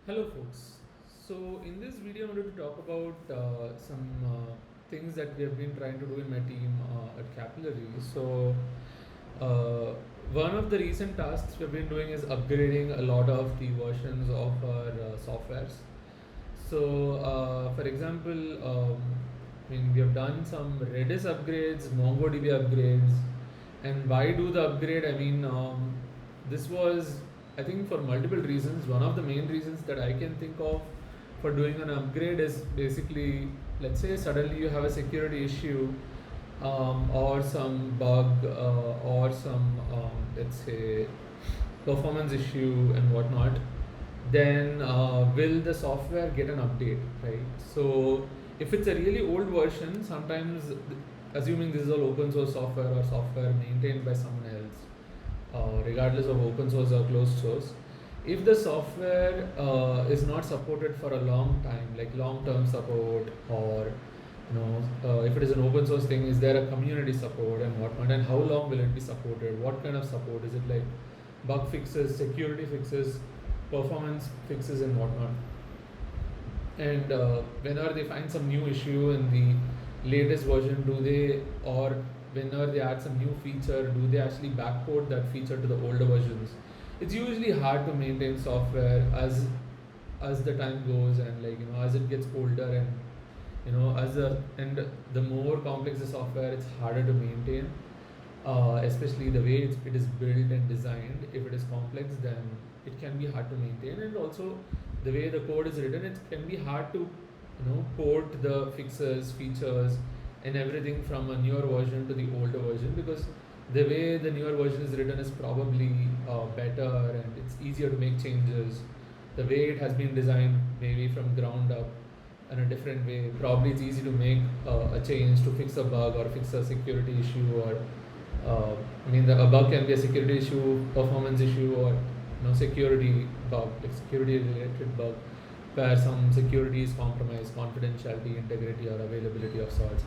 Hello folks. So in this video I wanted to talk about some things that we have been trying to do in my team at Capillary. So uh, one of the recent tasks we've been doing is upgrading a lot of the versions of our softwares. So for example, we have done some Redis upgrades, MongoDB upgrades, and why do the upgrade? This was, I think, for multiple reasons. One of the main reasons that I can think of for doing an upgrade is basically, let's say suddenly you have a security issue, or some bug, or some, let's say, performance issue and whatnot. Then will the software get an update, right? So if it's a really old version, sometimes, assuming this is all open source software or software maintained by someone else, regardless of open source or closed source, if the software is not supported for a long time, like long term support, or if it is an open source thing, is there a community support and whatnot, and how long will it be supported? What kind of support is it? Like bug fixes, security fixes, performance fixes, and whatnot. And whenever they find some new issue in the latest version, do they, or whenever they add some new feature, do they actually backport that feature to the older versions? It's usually hard to maintain software as the time goes, and as it gets older, and the more complex the software, it's harder to maintain, especially the way it is built and designed. If it is complex, then it can be hard to maintain, and also the way the code is written, it can be hard to port the fixes, features, and everything from a newer version to the older version, because the way the newer version is written is probably better, and it's easier to make changes. The way it has been designed, maybe from ground up in a different way, probably it's easy to make a change to fix a bug or fix a security issue, or a bug can be a security issue, performance issue, or security bug, like security related bug, where some security is compromised, confidentiality, integrity, or availability of sorts.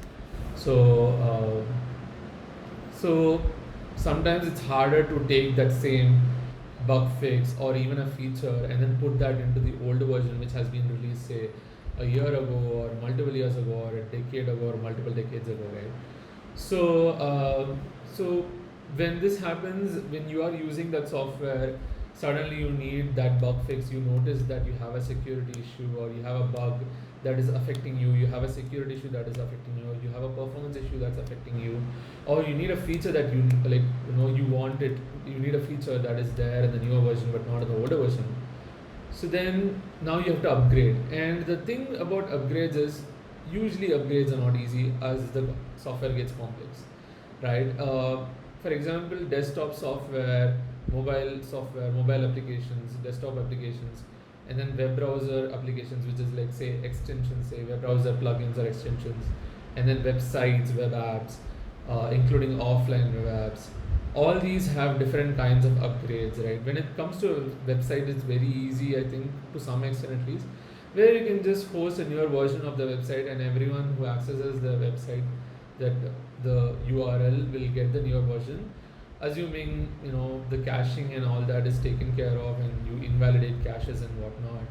So sometimes it's harder to take that same bug fix or even a feature and then put that into the older version, which has been released, say, a year ago, or multiple years ago, or a decade ago, or multiple decades ago, right? So when this happens, when you are using that software, suddenly you need that bug fix. You notice that you have a security issue, or you have a bug that is affecting you. You have a security issue that is affecting you. Or you have a performance issue that's affecting you, or you need a feature that you want it. You need a feature that is there in the newer version but not in the older version. So then now you have to upgrade. And the thing about upgrades is, usually upgrades are not easy as the software gets complex, right? For example, desktop software, mobile applications, desktop applications, and then web browser applications, which is like, say, extensions, say web browser plugins or extensions, and then websites, web apps, including offline web apps. All these have different kinds of upgrades, right? When it comes to a website, it's very easy, I think, to some extent at least, where you can just host a newer version of the website, and everyone who accesses the website, that the URL will get the newer version, assuming the caching and all that is taken care of, and you invalidate caches and whatnot.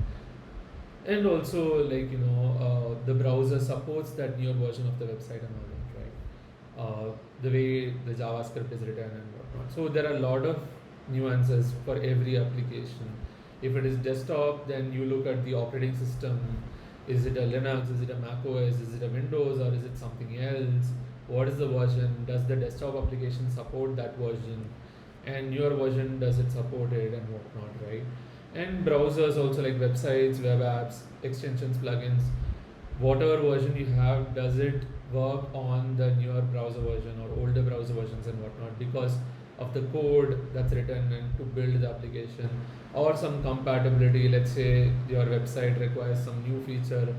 And also, the browser supports that newer version of the website and all that, right? The way the JavaScript is written and whatnot. So there are a lot of nuances for every application. If it is desktop, then you look at the operating system. Is it a Linux? Is it a Mac OS? Is it a Windows, or is it something else? What is the version? Does the desktop application support that version? And your version, does it support it and whatnot, right? And browsers also, like websites, web apps, extensions, plugins, whatever version you have, does it work on the newer browser version or older browser versions and whatnot, because of the code that's written and to build the application, or some compatibility. Let's say your website requires some new feature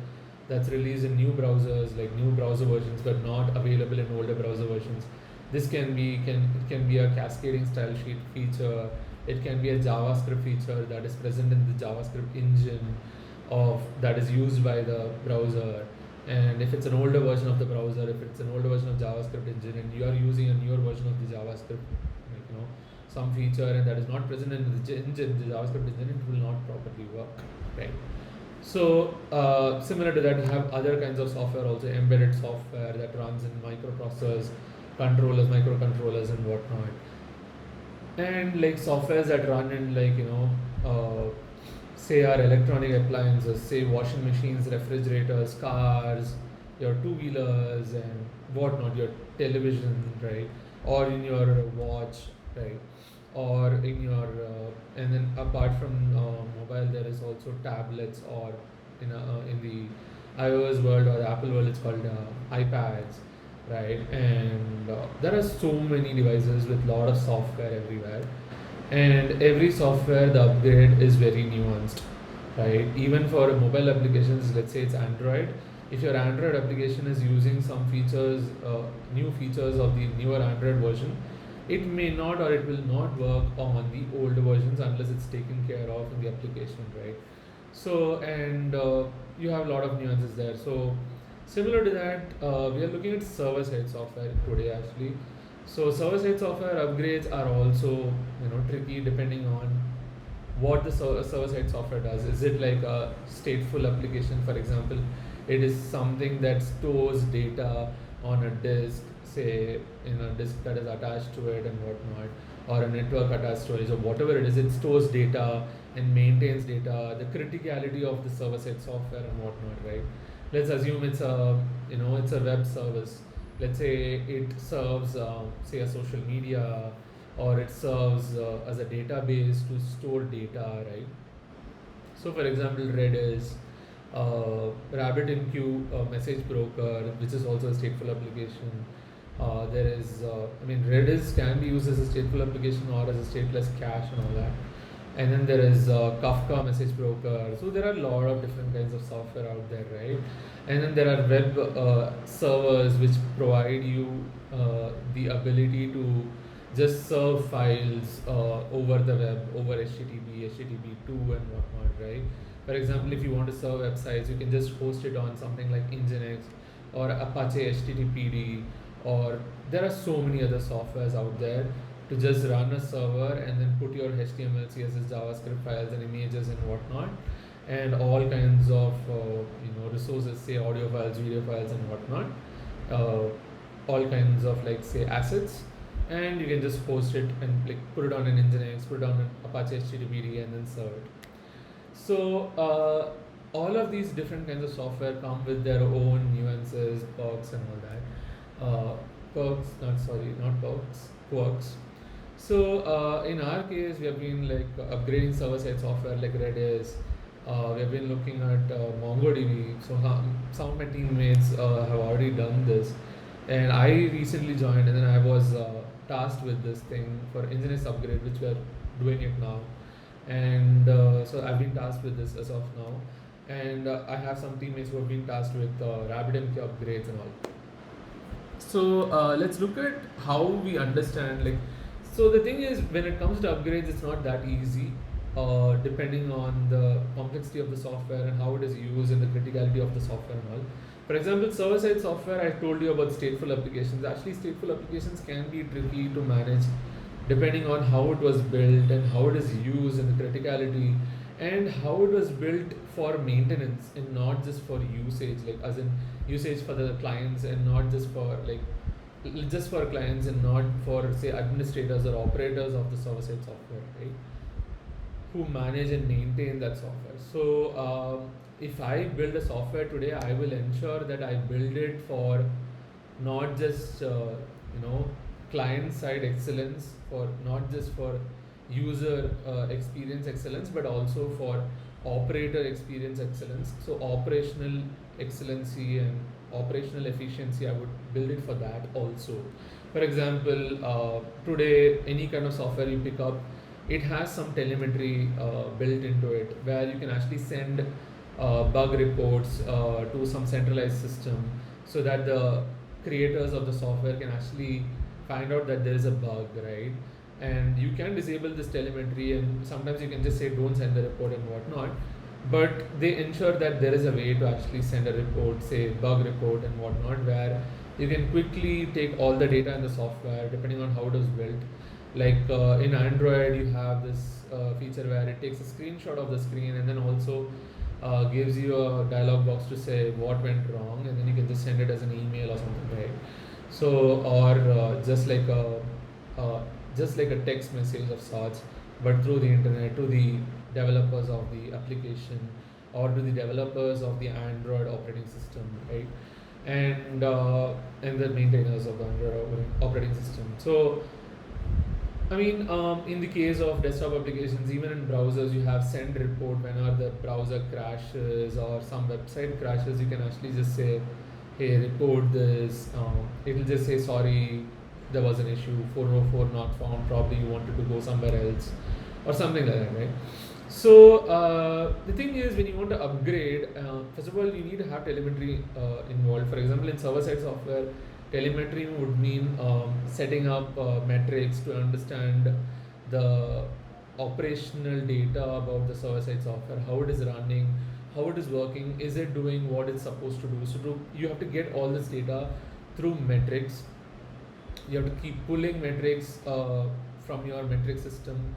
that's released in new browsers, like new browser versions, but not available in older browser versions. This it can be a cascading style sheet feature. It can be a JavaScript feature that is present in the JavaScript engine of that is used by the browser. And if it's an older version of the browser, if it's an older version of JavaScript engine, and you are using a newer version of the JavaScript, like some feature and that is not present in the engine, the JavaScript engine, it will not properly work, right? So similar to that, you have other kinds of software also, embedded software that runs in microprocessors, controllers, microcontrollers, and whatnot, and like softwares that run in like say our electronic appliances, say washing machines, refrigerators, cars, your two-wheelers and whatnot, your television, right, or in your watch, right, or in your and then apart from mobile, there is also tablets, or in the iOS world or the Apple world, it's called iPads, right, and there are so many devices with lot of software everywhere, and every software, the upgrade is very nuanced, right? Even for mobile applications, let's say it's Android, if your Android application is using some features, new features of the newer Android version, it may not or it will not work on the older versions unless it's taken care of in the application, right? So and you have a lot of nuances there. So similar to that, we are looking at server-side software today actually. So server-side software upgrades are also tricky depending on what the server-side software does. Is it like a stateful application, for example? It is something that stores data on a disk, say in a disk that is attached to it and whatnot, or a network attached storage or whatever it is. It stores data and maintains data. The criticality of the server-side software and whatnot, right? Let's assume it's a it's a web service. Let's say it serves say a social media, or it serves as a database to store data, right? So for example, Redis, RabbitMQ message broker, which is also a stateful application. There is Redis can be used as a stateful application or as a stateless cache and all that. And then there is Kafka message broker. So there are a lot of different kinds of software out there, right? And then there are web servers which provide you the ability to just serve files over the web, over HTTP, HTTP2 and whatnot, right? For example, if you want to serve websites, you can just host it on something like Nginx or Apache HTTPD, or there are so many other softwares out there to just run a server and then put your HTML, CSS, JavaScript files and images and whatnot, and all kinds of resources, say audio files, video files and whatnot, all kinds of like say assets, and you can just host it and like put it on an Nginx, put it on an Apache HTTPD and then serve it. So all of these different kinds of software come with their own nuances, perks and all that. Quirks. So in our case, we have been like upgrading server-side software like Redis. We have been looking at MongoDB. So some of my teammates have already done this, and I recently joined, and then I was tasked with this thing for Nginx upgrade, which we are doing it now. And so I've been tasked with this as of now, and I have some teammates who have been tasked with RabbitMQ upgrades and all. So let's look at how we understand so the thing is, when it comes to upgrades, it's not that easy depending on the complexity of the software and how it is used and the criticality of the software and all. For example, server-side software, I told you about stateful applications. Actually, stateful applications can be tricky to manage depending on how it was built and how it is used and the criticality, and how it was built for maintenance and not just for usage, like as in usage for the clients and not just for just for clients and not for say administrators or operators of the server-side software, right, who manage and maintain that software. So if I build a software today, I will ensure that I build it for not just client-side excellence, for not just for user experience excellence, but also for operator experience excellence. So operational excellency and operational efficiency, I would build it for that also. For example, today any kind of software you pick up, it has some telemetry built into it, where you can actually send bug reports to some centralized system, so that the creators of the software can actually find out that there is a bug, right? And you can disable this telemetry, and sometimes you can just say don't send the report and whatnot, but they ensure that there is a way to actually send a report, say bug report and whatnot, where you can quickly take all the data in the software depending on how it was built, Like in Android, you have this feature where it takes a screenshot of the screen and then also gives you a dialog box to say what went wrong, and then you can just send it as an email or something, right? So, or uh, just like a text message of sorts, but through the internet to the developers of the application or to the developers of the Android operating system, right? And the maintainers of the Android operating system. So I mean, in the case of desktop applications, even in browsers, you have send report whenever the browser crashes or some website crashes. You can actually just say, "Hey, report this." It'll just say, "Sorry, there was an issue. 404 not found. Probably you wanted to go somewhere else," or something like that, right? So the thing is, when you want to upgrade, first of all, you need to have telemetry involved. For example, in server-side software, telemetry would mean setting up metrics to understand the operational data about the server-side software, how it is running, how it is working, is it doing what it's supposed to do. So you have to get all this data through metrics. You have to keep pulling metrics from your metric system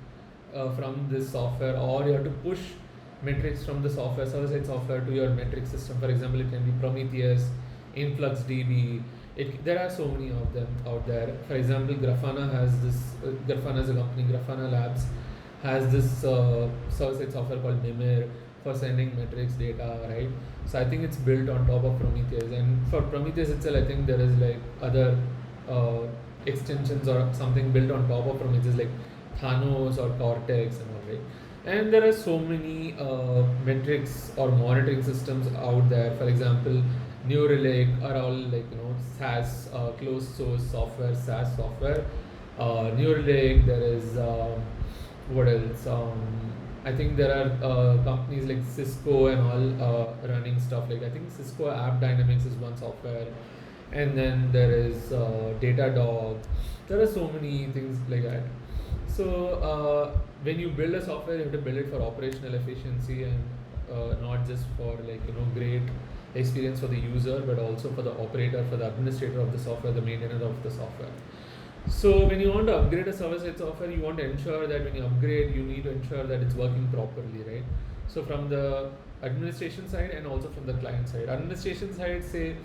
from this software, or you have to push metrics from the software, server-side software, to your metric system. For example, it can be Prometheus, InfluxDB. There are so many of them out there. For example, Grafana has this. Grafana is a company. Grafana Labs has this server-side software called Mimir for sending metrics data, right? So I think it's built on top of Prometheus. And for Prometheus itself, I think there is like other extensions or something built on top of Prometheus, like Thanos or Cortex and all, right? And there are so many metrics or monitoring systems out there. For example, New Relic are all like SaaS, closed source software, SaaS software. New Relic, there is what else? I think there are companies like Cisco and all running stuff. Like I think Cisco App Dynamics is one software, and then there is Datadog. There are so many things like that. So when you build a software, you have to build it for operational efficiency and not just for great experience for the user, but also for the operator, for the administrator of the software, the maintainer of the software. So when you want to upgrade a server-side software, you want to ensure that when you upgrade, you need to ensure that it's working properly, right? So from the administration side and also from the client side. Administration side, say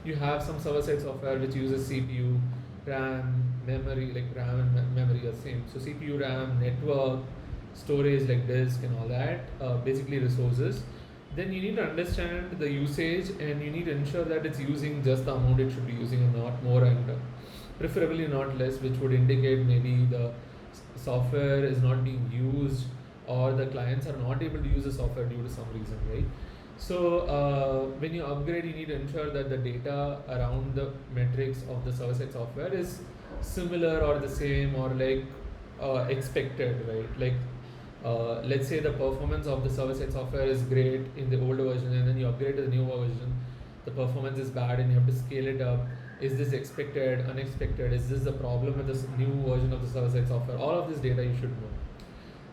you have some server-side software which uses CPU, RAM, memory, like RAM and memory are same. So CPU, RAM, network, storage like disk and all that, basically resources. Then you need to understand the usage and you need to ensure that it's using just the amount it should be using and not more, and preferably not less, which would indicate maybe the software is not being used or the clients are not able to use the software due to some reason, right? So when you upgrade, you need to ensure that the data around the metrics of the server-side software is similar or the same or like expected, right? Like let's say the performance of the server-side software is great in the older version, and then you upgrade to the newer version, the performance is bad and you have to scale it up. Is this expected, unexpected? Is this the problem with this new version of the server-side software? All of this data you should know.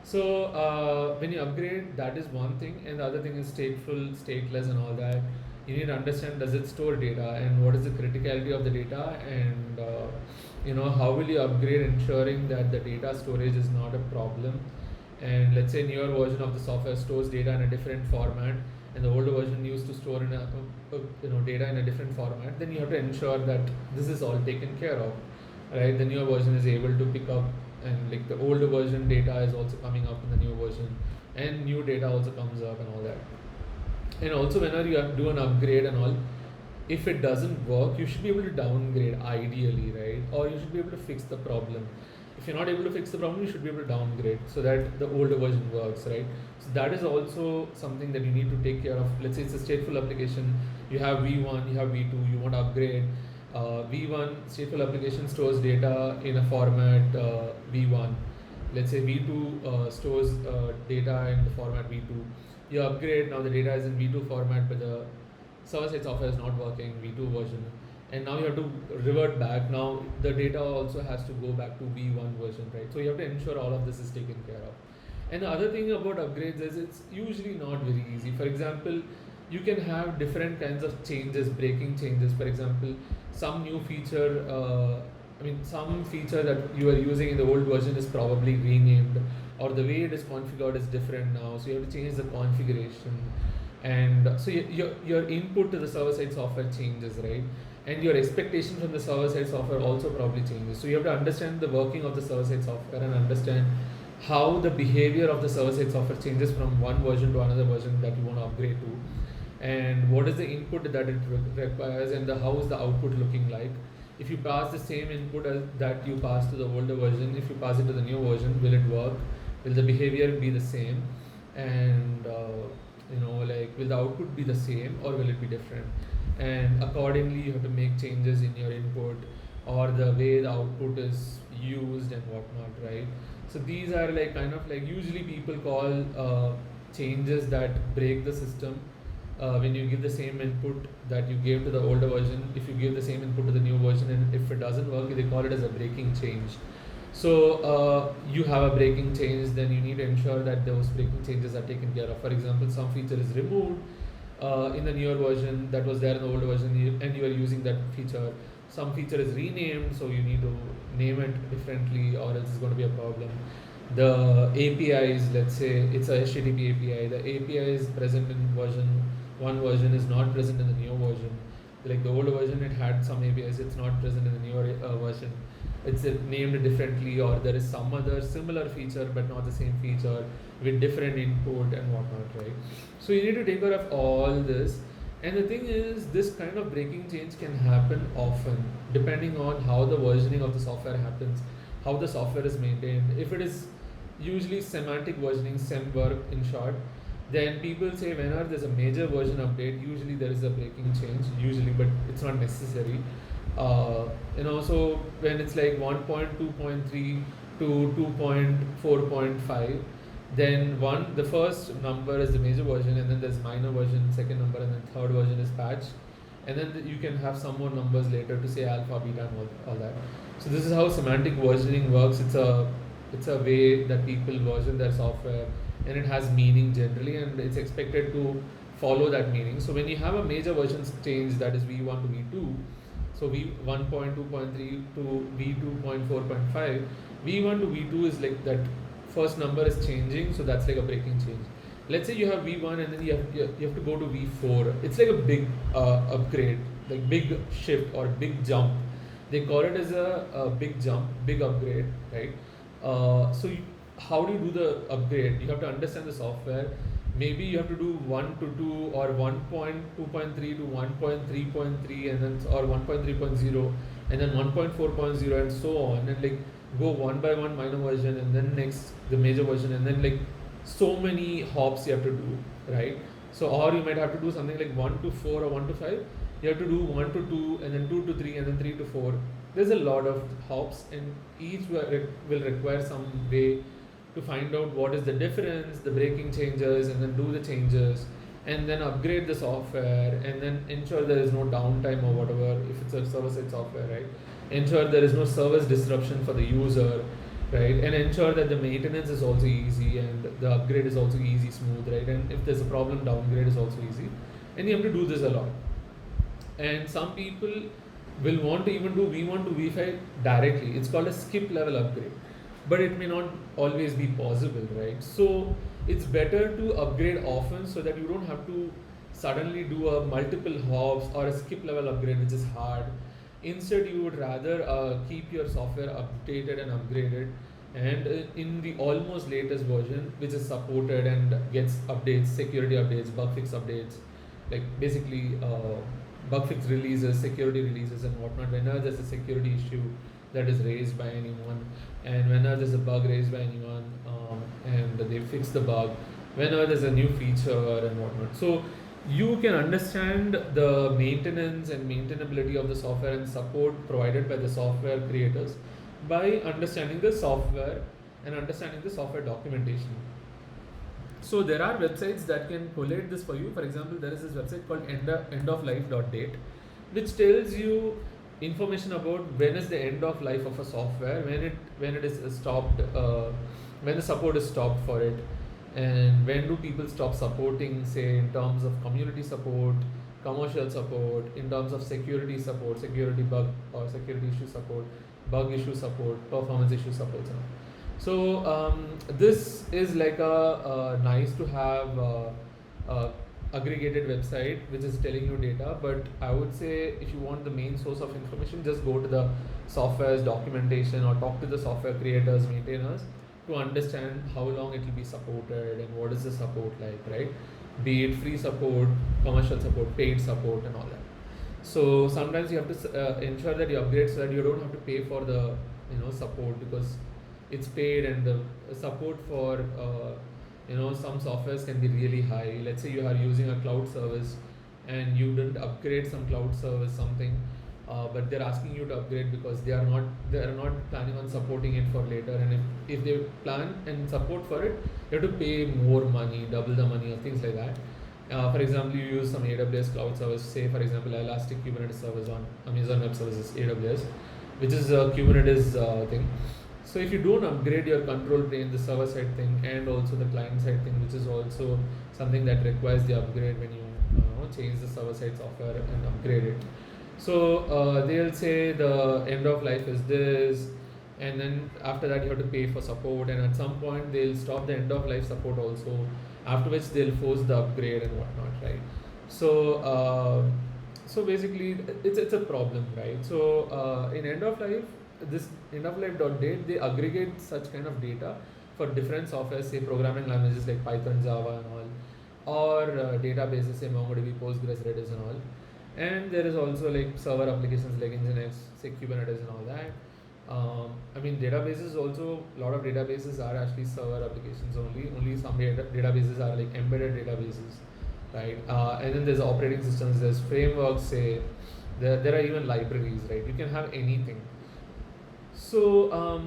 So when you upgrade, that is one thing, and the other thing is stateful, stateless, and all that. You need to understand, does it store data, and what is the criticality of the data, and how will you upgrade, ensuring that the data storage is not a problem. And let's say newer version of the software stores data in a different format, and the older version used to store in a data in a different format. Then you have to ensure that this is all taken care of, right? The newer version is able to pick up, and like the older version data is also coming up in the new version, and new data also comes up and all that. And also whenever you do an upgrade and all, if it doesn't work, you should be able to downgrade ideally, right? Or you should be able to fix the problem. If you're not able to fix the problem, you should be able to downgrade so that the older version works, right? So that is also something that you need to take care of. Let's say it's a stateful application, you have V1, you have V2, you want to upgrade. V1 stateful application stores data in a format V1. Let's say V2 stores data in the format V2. You upgrade, now the data is in V2 format, but the server-side software is not working, V2 version. And now you have to revert back. Now the data also has to go back to V1 version, right? So you have to ensure all of this is taken care of. And the other thing about upgrades is it's usually not very easy. For example, you can have different kinds of changes, breaking changes. For example, some new feature I mean, some feature that you are using in the old version is probably renamed, or the way it is configured is different now. So you have to change the configuration, and so your input to the server side software changes, right? And your expectation from the server side software also probably changes. So you have to understand the working of the server side software and understand how the behavior of the server side software changes from one version to another version that you want to upgrade to, and what is the input that it requires, and how is the output looking like. If you pass the same input as that you pass to the older version, if you pass it to the new version, will it work? Will the behavior be the same? And like, will the output be the same or will it be different? And accordingly, you have to make changes in your input or the way the output is used and whatnot, right? So these are like kind of like usually people call changes that break the system. When you give the same input that you gave to the older version, if you give the same input to the new version, and if it doesn't work, they call it as a breaking change. So you have a breaking change, then you need to ensure that those breaking changes are taken care of. For example, some feature is removed in the newer version that was there in the older version, and you are using that feature. Some feature is renamed, so you need to name it differently, or else it's going to be a problem. The APIs, let's say it's a HTTP API, the API is present in one version is not present in the newer version. Like the older version, it had some APIs, it's not present in the newer version. It's named differently, or there is some other similar feature but not the same feature with different input and whatnot, right? So you need to take care of all this. And the thing is, this kind of breaking change can happen often depending on how the versioning of the software happens, how the software is maintained. If it is usually semantic versioning, SEM work in short, then people say whenever there's a major version update, usually there is a breaking change, usually, but it's not necessary. So when it's like 1.2.3 to 2.4.5, then the first number is the major version, and then there's minor version, second number, and then third version is patch, and then you can have some more numbers later to say alpha, beta, and all that. So this is how semantic versioning works. It's a way that people version their software, and it has meaning generally, and it's expected to follow that meaning. So when you have a major version change, that is V1 to V2, so V1.2.3 to V2.4.5, V1 to V2 is like that first number is changing, so that's like a breaking change. Let's say you have V1 and then you have to go to V4. It's like a big upgrade, like big shift or big jump. They call it as a big jump, big upgrade, right? How do you do the upgrade? You have to understand the software. Maybe you have to do 1 to 2 or 1.2.3 to 1.3.3 and then or 1.3.0 and then 1.4.0 and so on, and like go one by one minor version and then next the major version, and then like so many hops you have to do, right? So or you might have to do something like 1 to 4 or 1 to 5. You have to do 1 to 2 and then 2 to 3 and then 3 to 4. There's a lot of hops, and each will require some way to find out what is the difference, the breaking changes, and then do the changes, and then upgrade the software, and then ensure there is no downtime or whatever if it's a server-side software, right? Ensure there is no service disruption for the user, right? And ensure that the maintenance is also easy and the upgrade is also easy, smooth, right? And if there's a problem, downgrade is also easy. And you have to do this a lot. And some people will want to even do V1 to V5 directly. It's called a skip level upgrade, but it may not always be possible, right? So it's better to upgrade often so that you don't have to suddenly do a multiple hops or a skip level upgrade, which is hard. Instead, you would rather keep your software updated and upgraded, and in the almost latest version, which is supported and gets updates, security updates, bug fix updates, like basically bug fix releases, security releases, and whatnot. Whenever there's a security issue that is raised by anyone, and whenever there's a bug raised by anyone, and they fix the bug, whenever there's a new feature and whatnot. So you can understand the maintenance and maintainability of the software and support provided by the software creators by understanding the software and understanding the software documentation. So there are websites that can collate this for you. For example, there is this website called endoflife.date, which tells you information about when is the end of life of a software, when it is stopped, when the support is stopped for it, and when do people stop supporting, say in terms of community support, commercial support, in terms of security support, security bug or security issue support, bug issue support, performance issue support. So this is like a nice to have aggregated website which is telling you data. But I would say if you want the main source of information, just go to the software's documentation or talk to the software creators, maintainers, to understand how long it will be supported and what is the support like, right? Be it free support, commercial support, paid support, and all that. So sometimes you have to ensure that you upgrade so that you don't have to pay for the support, because it's paid, and the support for some softwares can be really high. Let's say you are using a cloud service and you didn't upgrade some cloud service something, but they're asking you to upgrade because they are not planning on supporting it for later. And if they plan and support for it, you have to pay more money, double the money, or things like that. For example, you use some AWS cloud service, say for example Elastic Kubernetes service on Amazon Web Services, AWS, which is a Kubernetes thing. So if you don't upgrade your control plane, the server side thing, and also the client side thing, which is also something that requires the upgrade when you change the server side software and upgrade it. So they'll say the end of life is this, and then after that you have to pay for support, and at some point they'll stop the end of life support also, after which they'll force the upgrade and whatnot, right? So basically it's a problem, right? So in end of life, this end of life dot date, they aggregate such kind of data for different software, say programming languages like Python, Java, and all, or databases, say MongoDB, Postgres, Redis, and all. And there is also like server applications like Nginx, say Kubernetes, and all that. Databases also, a lot of databases are actually server applications only. Only some databases are like embedded databases, right? And then there's operating systems, there's frameworks, say there are even libraries, right? You can have anything. So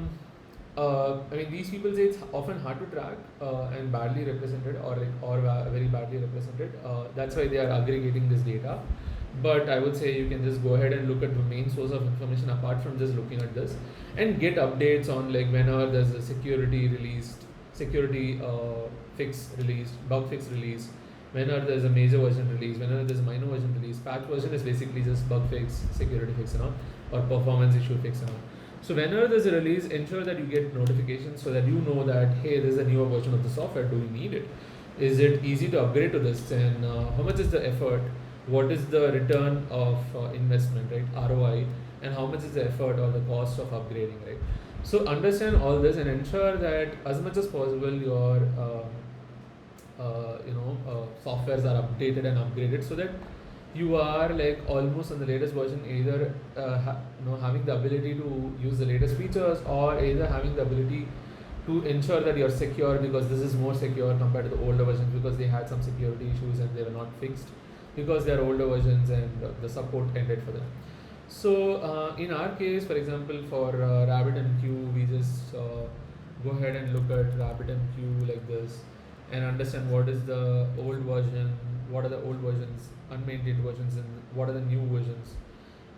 these people say it's often hard to track and badly represented, or very badly represented. That's why they are aggregating this data. But I would say you can just go ahead and look at the main source of information apart from just looking at this, and get updates on like whenever there's a security fix released, bug fix released, whenever there's a major version release, whenever there's a minor version release. Patch version is basically just bug fix, security fix, and all, or performance issue fix, and all. So whenever there's a release, ensure that you get notifications so that you know that, hey, there's a newer version of the software. Do we need it? Is it easy to upgrade to this? And how much is the effort? What is the return of investment, right? ROI, and how much is the effort or the cost of upgrading, right? So understand all this and ensure that as much as possible your softwares are updated and upgraded, so that you are like almost on the latest version, either having the ability to use the latest features, or either having the ability to ensure that you're secure, because this is more secure compared to the older versions, because they had some security issues and they were not fixed because they are older versions and the support ended for them. So in our case, for example, for RabbitMQ, we just go ahead and look at RabbitMQ like this and understand what is the old version, what are the old versions, unmaintained versions, and what are the new versions.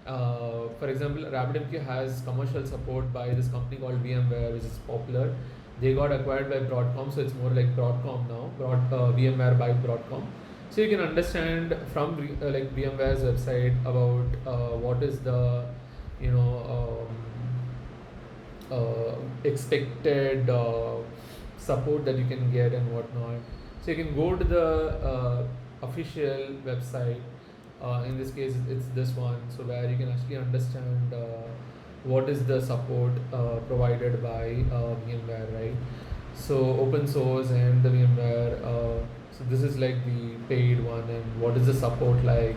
For example, RabbitMQ has commercial support by this company called VMware, which is popular. They got acquired by Broadcom, so it's more like Broadcom now, VMware by Broadcom. So you can understand from VMware's website about what is the expected support that you can get and whatnot. So you can go to the official website. In this case, it's this one. So where you can actually understand what is the support provided by VMware, right? So open source and the VMware. So this is like the paid one, and what is the support like.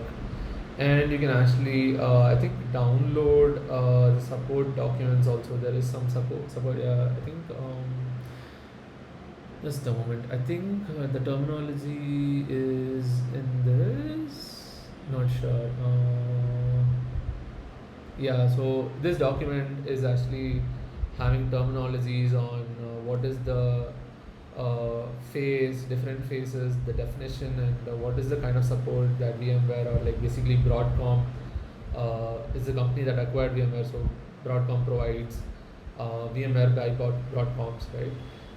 And you can actually, I think, download the support documents also. There is some support. Yeah, I think. Just a moment. I think the terminology is in this. Not sure. Yeah. So this document is actually having terminologies on what is the phase, different phases, the definition, and what is the kind of support that VMware, or like basically Broadcom is the company that acquired VMware. So Broadcom provides VMware by Broadcoms, right?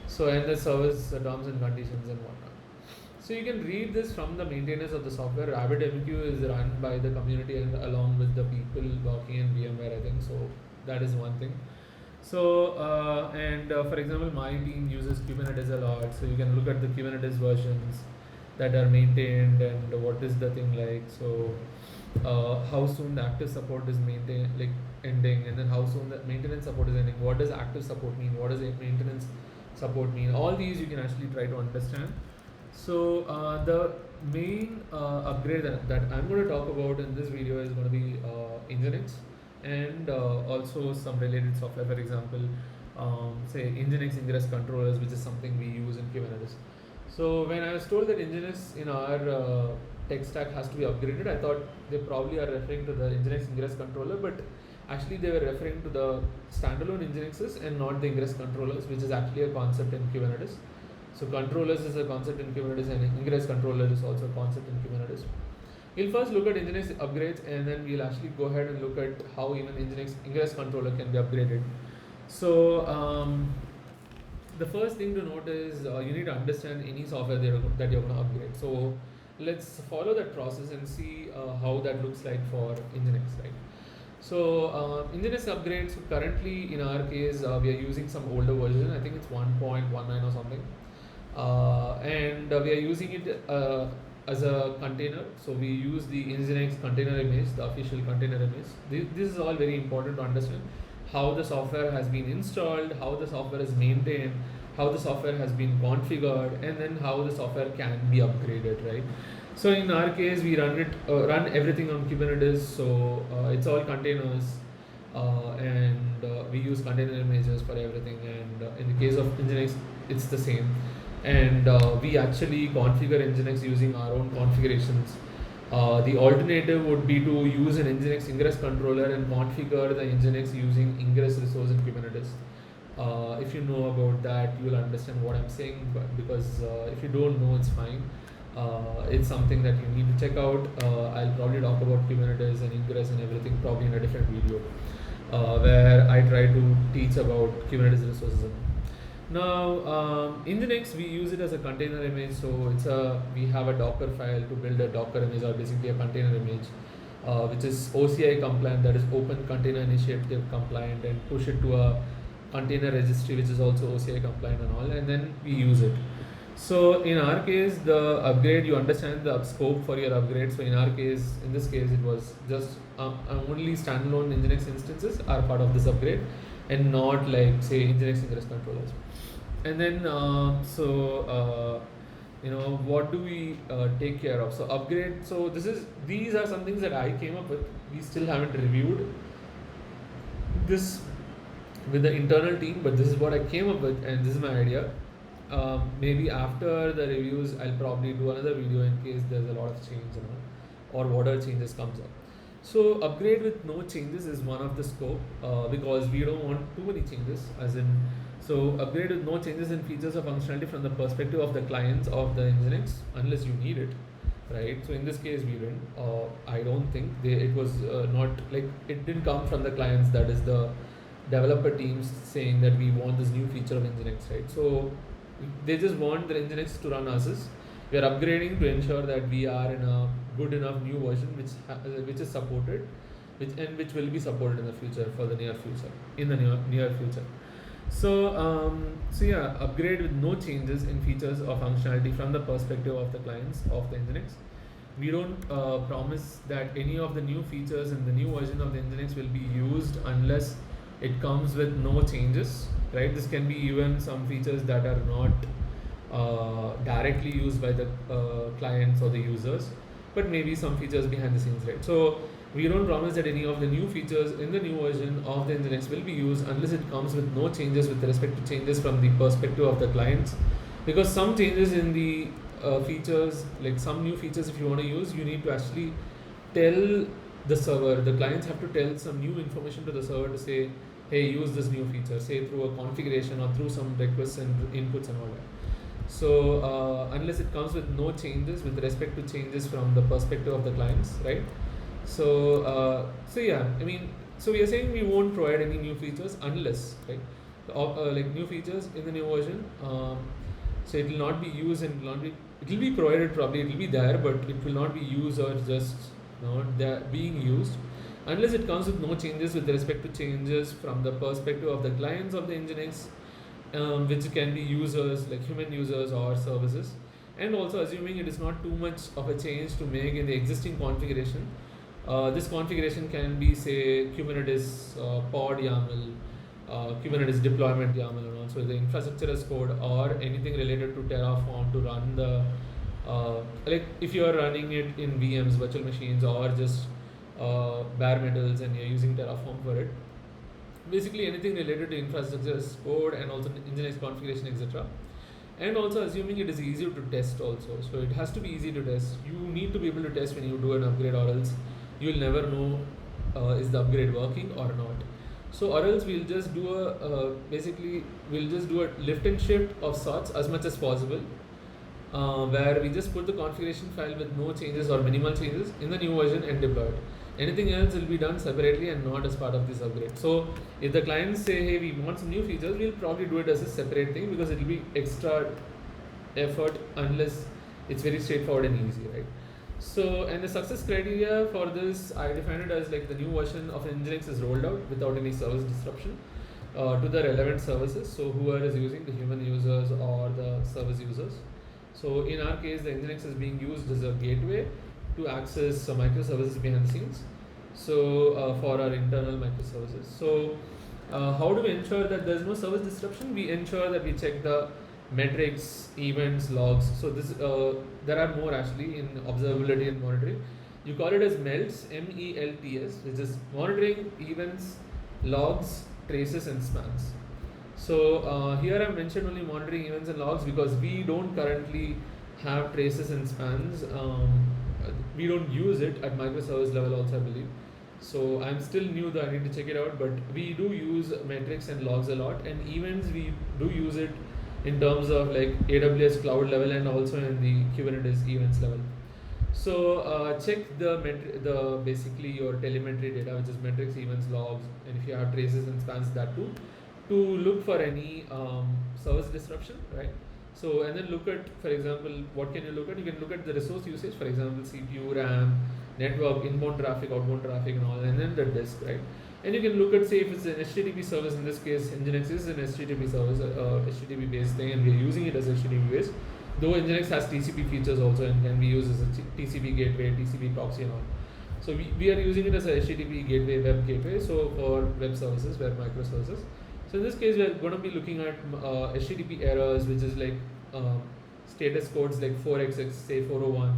So and the service terms and conditions and whatnot. So you can read this from the maintainers of the software. RabbitMQ is run by the community and along with the people working in VMware, I think so. that is one thing. So for example, my team uses Kubernetes a lot, so you can look at the Kubernetes versions that are maintained and what is the thing like. So how soon the active support is ending, and then how soon the maintenance support is ending. What does active support mean? What does maintenance support mean? All these you can actually try to understand. So the main upgrade that I'm going to talk about in this video is going to be Nginx, and also some related software. For example, say Nginx Ingress controllers, which is something we use in Kubernetes. So when I was told that Nginx in our tech stack has to be upgraded, I thought they probably are referring to the Nginx Ingress controller, but actually they were referring to the standalone Nginxes and not the Ingress controllers, which is actually a concept in Kubernetes. So controllers is a concept in Kubernetes, and Ingress controller is also a concept in Kubernetes. We'll first look at Nginx upgrades, and then we'll actually go ahead and look at how even Nginx Ingress controller can be upgraded. So the first thing to note is you need to understand any software that you're going to upgrade. So let's follow that process and see how that looks like for Nginx, right? So Nginx upgrades, currently in our case we are using some older version. I think it's 1.19 or something, and we are using it as a container. So we use the Nginx container image, the official container image. This is all very important to understand. How the software has been installed, how the software is maintained, how the software has been configured, and then how the software can be upgraded, right? So in our case, we run everything on Kubernetes. So it's all containers, and we use container images for everything. And in the case of Nginx, it's the same. And we actually configure Nginx using our own configurations. The alternative would be to use an Nginx Ingress controller and configure the Nginx using Ingress resource in Kubernetes. If you know about that, you will understand what I'm saying, but because if you don't know, it's fine. It's something that you need to check out. I'll probably talk about Kubernetes and Ingress and everything probably in a different video, where I try to teach about Kubernetes resources. Now, Nginx, we use it as a container image. So we have a Docker file to build a Docker image, or basically a container image, which is OCI compliant, that is Open Container Initiative compliant, and push it to a container registry, which is also OCI compliant and all, and then we use it. So in our case, the upgrade, you understand the scope for your upgrade. So in this case, it was just only standalone Nginx instances are part of this upgrade, and not like say Nginx Ingress controllers. And then what do we take care of? So upgrade. So these are some things that I came up with. We still haven't reviewed this with the internal team, but this is what I came up with, and this is my idea. Maybe after the reviews, I'll probably do another video in case there's a lot of change, or whatever changes comes up. So upgrade with no changes is one of the scope, because we don't want too many changes, so upgrade with no changes in features or functionality from the perspective of the clients of the Nginx, unless you need it, right? So in this case, we didn't. I don't think it was not like it didn't come from the clients. That is the developer teams saying that we want this new feature of Nginx, right? So they just want the Nginx to run as is. We are upgrading to ensure that we are in a good enough new version which is supported, which will be supported in the future, for the near future. So upgrade with no changes in features or functionality from the perspective of the clients of the Nginx. We don't promise that any of the new features in the new version of the Nginx will be used unless it comes with no changes, right? This can be even some features that are not directly used by the clients or the users, but maybe some features behind the scenes, right? So we don't promise that any of the new features in the new version of the Nginx will be used unless it comes with no changes with respect to changes from the perspective of the clients, because some changes in the features, like some new features, if you want to use, you need to actually tell the server. The clients have to tell some new information to the server to say, hey, use this new feature, say through a configuration or through some requests and inputs and all that. So unless it comes with no changes with respect to changes from the perspective of the clients, right? So we are saying we won't provide any new features unless, right? Like new features in the new version. So it will not be used, and it will be provided, probably it will be there, but it will not be used or just not being used unless it comes with no changes with respect to changes from the perspective of the clients of the Nginx, which can be users like human users or services, and also assuming it is not too much of a change to make in the existing configuration. This configuration can be, say, Kubernetes pod YAML, Kubernetes deployment YAML, and also the infrastructure as code or anything related to Terraform to run the like if you are running it in VMs, virtual machines, or just bare metals and you're using Terraform for it. Basically anything related to infrastructure as code and also Nginx configuration, etc. And also assuming it is easy to test also. So it has to be easy to test. You need to be able to test when you do an upgrade, or else you'll never know is the upgrade working or not. So or else we'll just do basically we'll just do a lift and shift of sorts as much as possible, where we just put the configuration file with no changes or minimal changes in the new version and deploy it. Anything else will be done separately and not as part of this upgrade. So if the clients say, hey, we want some new features, we'll probably do it as a separate thing because it will be extra effort unless it's very straightforward and easy, right? So, and the success criteria for this, I define it as like the new version of Nginx is rolled out without any service disruption to the relevant services. So whoever is using, the human users or the service users. So in our case, the Nginx is being used as a gateway to access microservices behind the scenes. So for our internal microservices. So how do we ensure that there's no service disruption? We ensure that we check the metrics, events, logs. So this there are more actually in observability and monitoring. You call it as MELTS, MELTS, which is monitoring, events, logs, traces, and spans. So here I mentioned only monitoring, events, and logs because we don't currently have traces and spans. We don't use it at microservice level also, I believe. So I'm still new though, I need to check it out, but we do use metrics and logs a lot, and events we do use it in terms of like AWS cloud level and also in the Kubernetes events level. So check the basically your telemetry data, which is metrics, events, logs, and if you have traces and spans, that too, to look for any service disruption, right? So and then look at, for example, what can you look at? You can look at the resource usage, for example, CPU, RAM, network, inbound traffic, outbound traffic, and all, and then the disk, right? And you can look at, say, if it's an HTTP service. In this case, Nginx is an HTTP service, HTTP based thing, and we're using it as HTTP based. Though Nginx has TCP features also and can be used as a TCP gateway, TCP proxy, and all. So we are using it as a HTTP gateway, web gateway. So for web services, web microservices. So in this case, we are going to be looking at HTTP errors, which is like status codes like 4xx, say 401,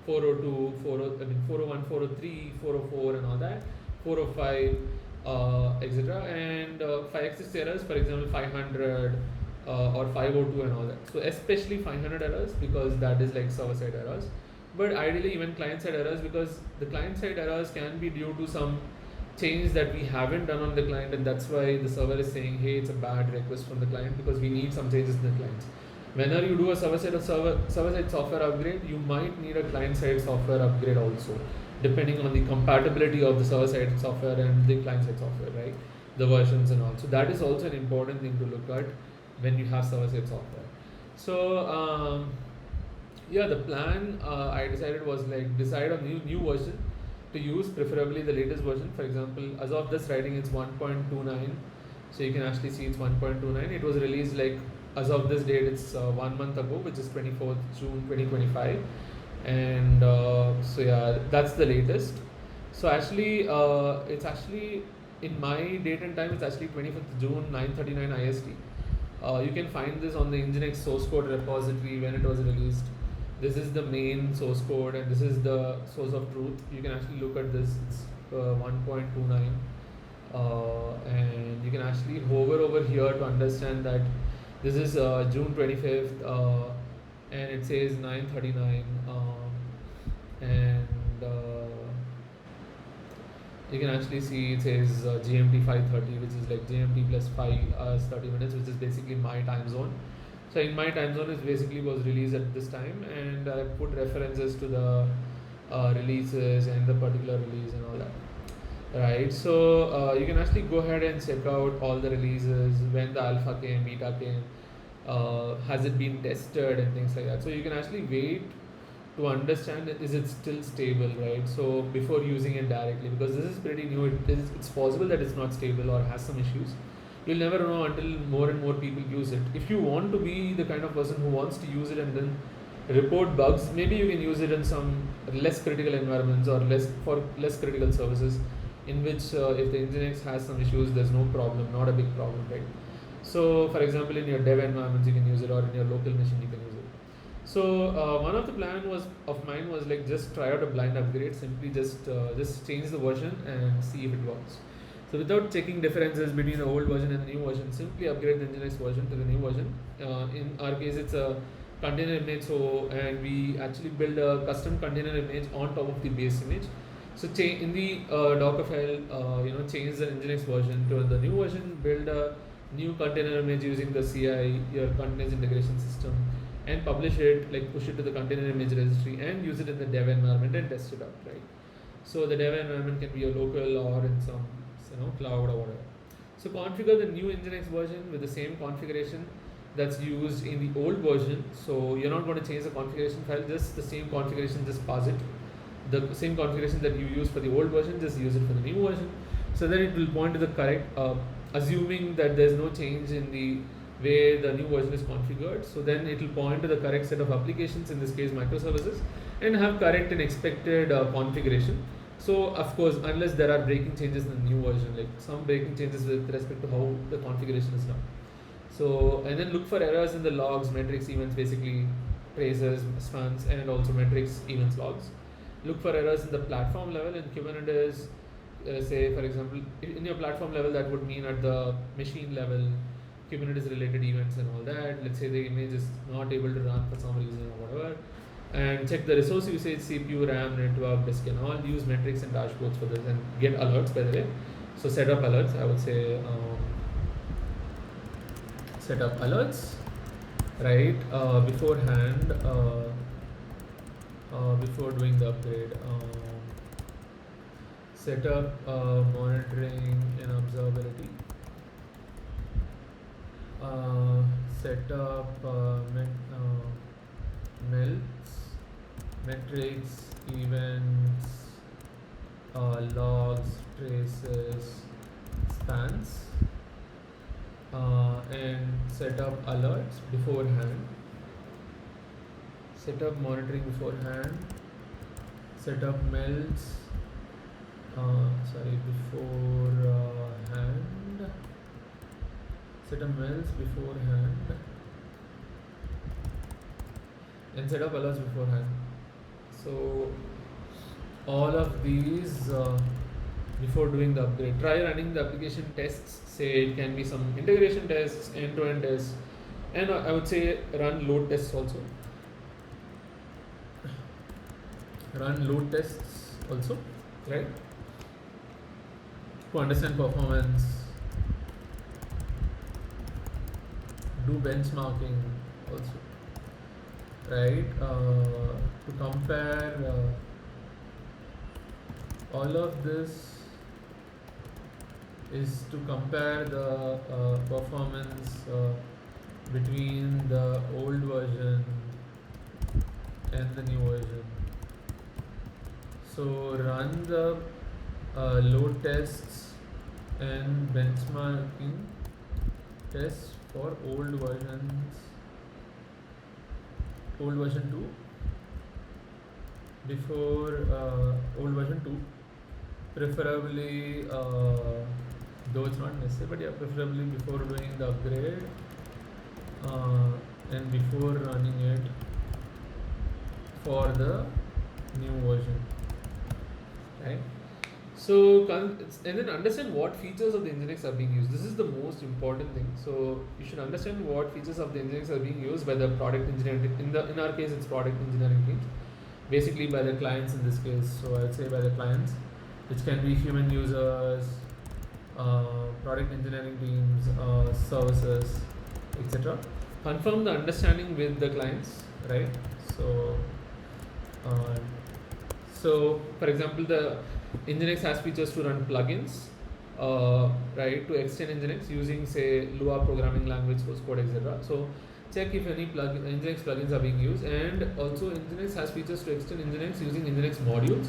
402, 401, 403, 404, and all that, 405, etc. And 5xx errors, for example, 500 or 502 and all that. So especially 500 errors because that is like server-side errors. But ideally even client-side errors, because the client-side errors can be due to some change that we haven't done on the client, and that's why the server is saying, hey, it's a bad request from the client because we need some changes in the clients. Whenever you do a server-side software upgrade, you might need a client-side software upgrade also, depending on the compatibility of the server-side software and the client-side software, right? The versions and all. So that is also an important thing to look at when you have server-side software. So yeah, the plan I decided was like decide a new version to use, preferably the latest version. For example, as of this writing, it's 1.29. So you can actually see it's 1.29. It was released like as of this date, it's 1 month ago, which is 24th June 2025. And so yeah, that's the latest. So actually, it's actually in my date and time, it's actually 25th June 9:39 IST. You can find this on the Nginx source code repository when it was released. This is the main source code and this is the source of truth. You can actually look at this. It's 1.29, and you can actually hover over here to understand that this is June 25th, and it says 9:39, and you can actually see it says GMT 5:30, which is like GMT plus 5 hours 30 minutes, which is basically my time zone. So in my time zone, it basically was released at this time, and I put references to the releases and the particular release and all that. Right, so you can actually go ahead and check out all the releases, when the alpha came, beta came, has it been tested and things like that. So you can actually wait to understand is it still stable, right? So before using it directly, because this is pretty new, it's possible that it's not stable or has some issues. You'll never know until more and more people use it. If you want to be the kind of person who wants to use it and then report bugs, maybe you can use it in some less critical environments or less critical services, in which if the Nginx has some issues, there's no problem, not a big problem, right? So for example, in your dev environments you can use it, or in your local machine you can use it. So one of the plan of mine was like just try out a blind upgrade, simply just change the version and see if it works. So without checking differences between the old version and the new version, simply upgrade the Nginx version to the new version. In our case, it's a container image, and we actually build a custom container image on top of the base image. So in the Docker file, change the Nginx version to the new version, build a new container image using the CI, your continuous integration system, and publish it, like push it to the container image registry and use it in the dev environment and test it out, right? So the dev environment can be a local or in some cloud or whatever. So configure the new Nginx version with the same configuration that's used in the old version. So you're not going to change the configuration file, just the same configuration, just pass it. The same configuration that you use for the old version, just use it for the new version. So then it will point to the correct, assuming that there's no change in the way the new version is configured. So then it will point to the correct set of applications, in this case microservices, and have correct and expected configuration. So of course, unless there are breaking changes in the new version, like some breaking changes with respect to how the configuration is done. So, and then look for errors in the logs, metrics, events, basically traces, spans, and also metrics, events, logs. Look for errors in the platform level in Kubernetes. Say, for example, in your platform level, that would mean at the machine level, Kubernetes related events and all that. Let's say the image is not able to run for some reason or whatever. And check the resource usage, CPU, RAM, network, disk, and all. Use metrics and dashboards for this, and get alerts, by the way. So set up alerts, I would say. Set up alerts, right, beforehand, before doing the upgrade. Set up monitoring and observability. Set up melts, metrics, events, logs, traces, spans. And set up alerts beforehand. Set up monitoring beforehand. Set up melts. Beforehand. Set up melts beforehand. And set up alerts beforehand. So all of these before doing the upgrade. Try running the application tests. Say it can be some integration tests, end-to-end tests, and I would say run load tests also. Run load tests also, right? To understand performance. Do benchmarking also, right? To compare all of this is to compare the performance between the old version and the new version. So run the load tests and benchmarking tests for old version 2 before old version 2, preferably though it's not necessary, but yeah, preferably before doing the upgrade and before running it for the new version, right? So and then understand what features of the Nginx are being used. This is the most important thing. So you should understand what features of the Nginx are being used by the product engineering. In our case, it's product engineering teams, basically by the clients in this case. So I'd say by the clients, which can be human users, product engineering teams, services, etc. Confirm the understanding with the clients, right? So for example, the Nginx has features to run plugins, right, to extend Nginx using, say, Lua programming language, source code, etc. So check if any Nginx plugins are being used, and also Nginx has features to extend Nginx using Nginx modules,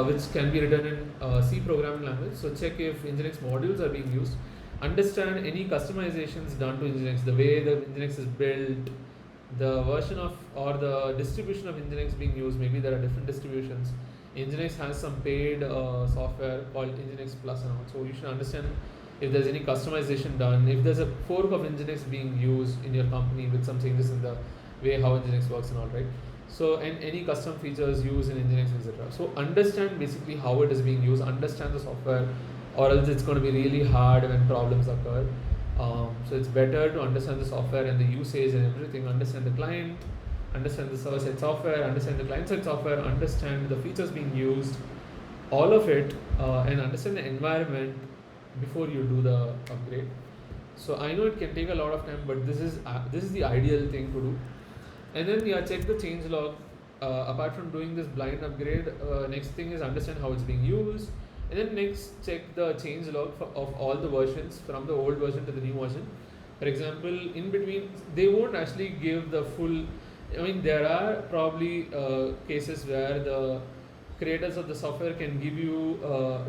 which can be written in C programming language. So check if Nginx modules are being used. Understand any customizations done to Nginx, the way the Nginx is built, the version of or the distribution of Nginx being used. Maybe there are different distributions. Nginx has some paid software called Nginx Plus and all. So you should understand if there's any customization done, if there's a fork of Nginx being used in your company with some changes in the way how Nginx works and all, right? So, and any custom features used in Nginx, etc. So understand basically how it is being used, understand the software, or else it's going to be really hard when problems occur. So it's better to understand the software and the usage and everything, understand the client, understand the server-side software, understand the client-side software, understand the features being used, all of it, and understand the environment before you do the upgrade. So I know it can take a lot of time, but this is the ideal thing to do. And then check the change log. Apart from doing this blind upgrade, next thing is understand how it's being used, and then next check the change log of all the versions from the old version to the new version. For example, in between they won't actually give the full. I mean, there are probably cases where the creators of the software can give you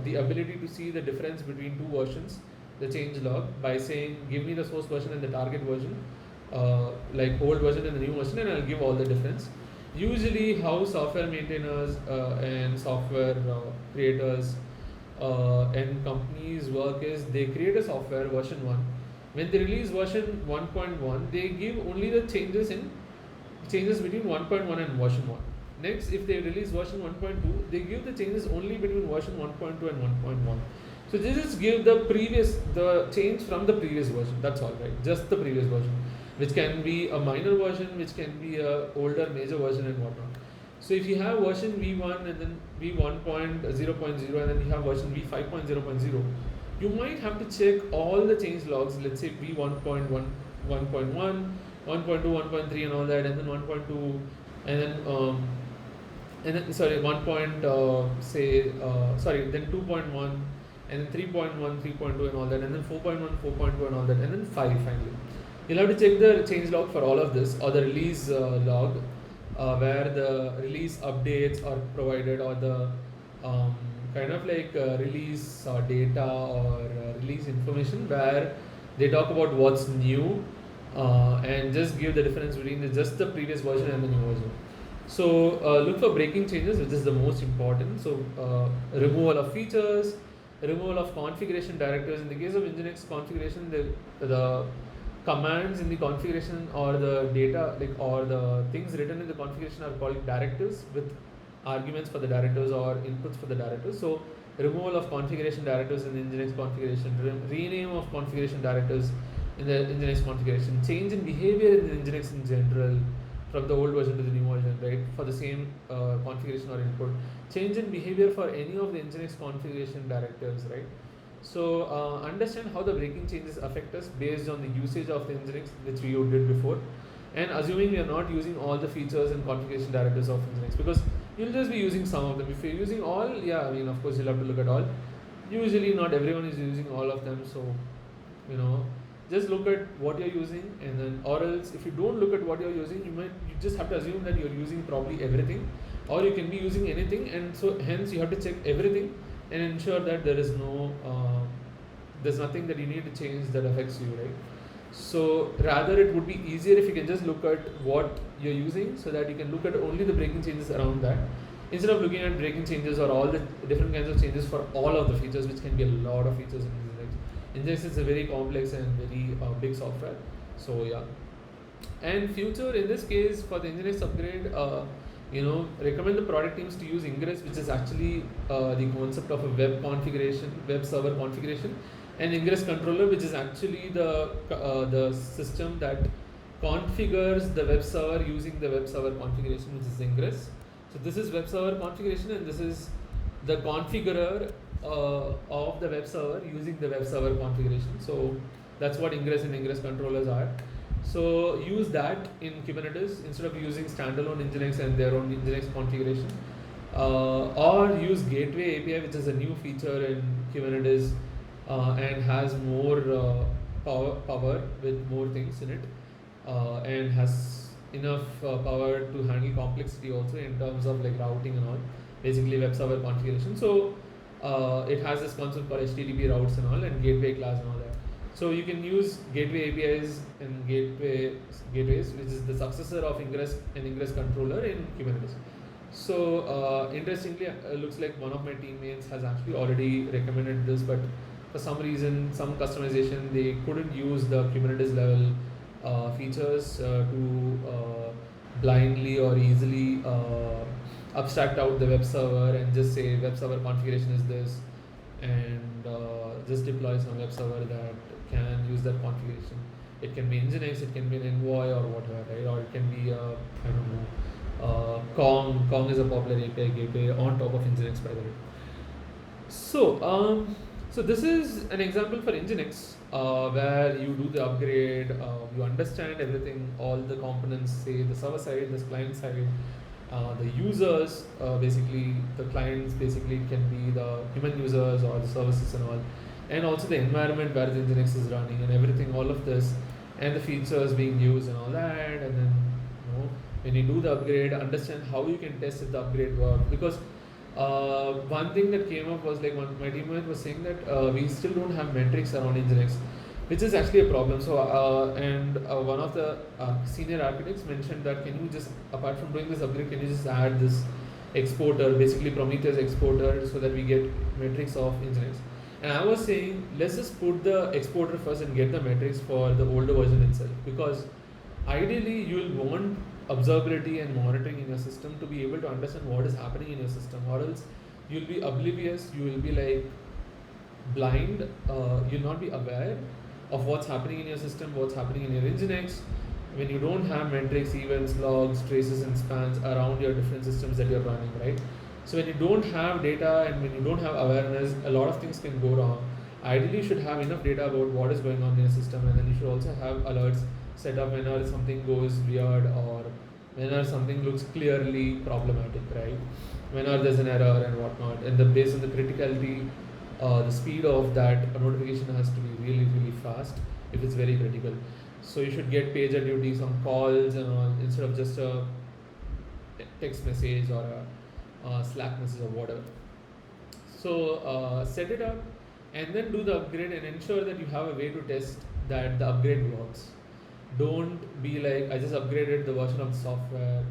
the ability to see the difference between two versions, the change log, by saying give me the source version and the target version, like old version and the new version, and I'll give all the difference. Usually how software maintainers and software creators and companies work is they create a software version 1. When they release version 1.1, they give only the changes between 1.1 and version 1. Next, if they release version 1.2, they give the changes only between version 1.2 and 1.1. So they just give the change from the previous version. That's all, right? Just the previous version, which can be a minor version, which can be a older major version and whatnot. So if you have version V1 and then V1.0.0 and then you have version V5.0.0, you might have to check all the change logs. Let's say V1.1, 1.1, 1.2, 1.3 and all that, and then 1.2, and then sorry, 1. Then 2.1, and then 3.1, 3.2 and all that, and then 4.1, 4.2 and all that, and then 5 finally. You'll have to check the change log for all of this, or the release log, where the release updates are provided, or the kind of like release data or release information where they talk about what's new and just give the difference between just the previous version and the new version. So look for breaking changes, which is the most important. So removal of features, removal of configuration directives. In the case of Nginx configuration, the commands in the configuration or the data or the things written in the configuration are called directives with arguments for the directives or inputs for the directives. So removal of configuration directives in the Nginx configuration, rename of configuration directives in the Nginx configuration, change in behavior in the Nginx in general from the old version to the new version, right, for the same configuration or input, change in behavior for any of the Nginx configuration directives, right. So understand how the breaking changes affect us based on the usage of the Nginx, which we did before, and assuming we are not using all the features and configuration directives of Nginx, because you'll just be using some of them. If you're using all, I mean, of course you'll have to look at all. Usually not everyone is using all of them, so just look at what you're using, and then, or else if you don't look at what you're using, you just have to assume that you're using probably everything, or you can be using anything, and so hence you have to check everything and ensure that there is there's nothing that you need to change that affects you, right. So rather it would be easier if you can just look at what you're using, so that you can look at only the breaking changes around that, instead of looking at breaking changes or all the different kinds of changes for all of the features, which can be a lot of features in Nginx. Nginx is a very complex and very big software. So and future, in this case for the Nginx upgrade, recommend the product teams to use Ingress, which is actually the concept of a web server configuration, and Ingress controller, which is actually the system that configures the web server using the web server configuration, which is Ingress. So this is web server configuration, and this is the configurer of the web server using the web server configuration. So that's what Ingress and Ingress controllers are. So use that in Kubernetes instead of using standalone Nginx and their own Nginx configuration, or use Gateway API, which is a new feature in Kubernetes and has more power with more things in it. and has enough power to handle complexity also in terms of like routing and all, basically web server configuration. So it has this concept called HTTP routes and all, and gateway class and all that. So you can use gateway APIs and gateways, which is the successor of Ingress and Ingress controller in Kubernetes. So interestingly, looks like one of my teammates has actually already recommended this, but for some reason, some customization, they couldn't use the Kubernetes level features to blindly or easily abstract out the web server and just say web server configuration is this, and just deploy some web server that can use that configuration. It can be Nginx, it can be an Envoy or whatever, right? Or it can be I don't know, Kong is a popular API gateway on top of Nginx, by the way. So this is an example for Nginx where you do the upgrade, you understand everything, all the components, say the server side, the client side, the users, basically the clients basically can be the human users or the services and all, and also the environment where the Nginx is running and everything, all of this, and the features being used and all that, and then when you do the upgrade, understand how you can test if the upgrade works. Because one thing that came up was like my teammate was saying that we still don't have metrics around Nginx, which is actually a problem. So one of the senior architects mentioned that can you just, apart from doing this upgrade, can you just add this exporter, basically Prometheus exporter, so that we get metrics of Nginx. And I was saying, let's just put the exporter first and get the metrics for the older version itself, because ideally you will want observability and monitoring in your system to be able to understand what is happening in your system, or else you'll be oblivious, you will be like blind, you'll not be aware of what's happening in your system, what's happening in your Nginx, when you don't have metrics, events, logs, traces and spans around your different systems that you're running, right? So when you don't have data and when you don't have awareness, a lot of things can go wrong. Ideally you should have enough data about what is going on in your system, and then you should also have alerts set up whenever something goes weird or whenever something looks clearly problematic, right? Whenever there's an error and whatnot, and based on the criticality, the speed of that notification has to be really, really fast if it's very critical. So you should get pager duty, some calls and all, instead of just a text message or a Slack message or whatever. So set it up and then do the upgrade and ensure that you have a way to test that the upgrade works. Don't be like, I just upgraded the version of the software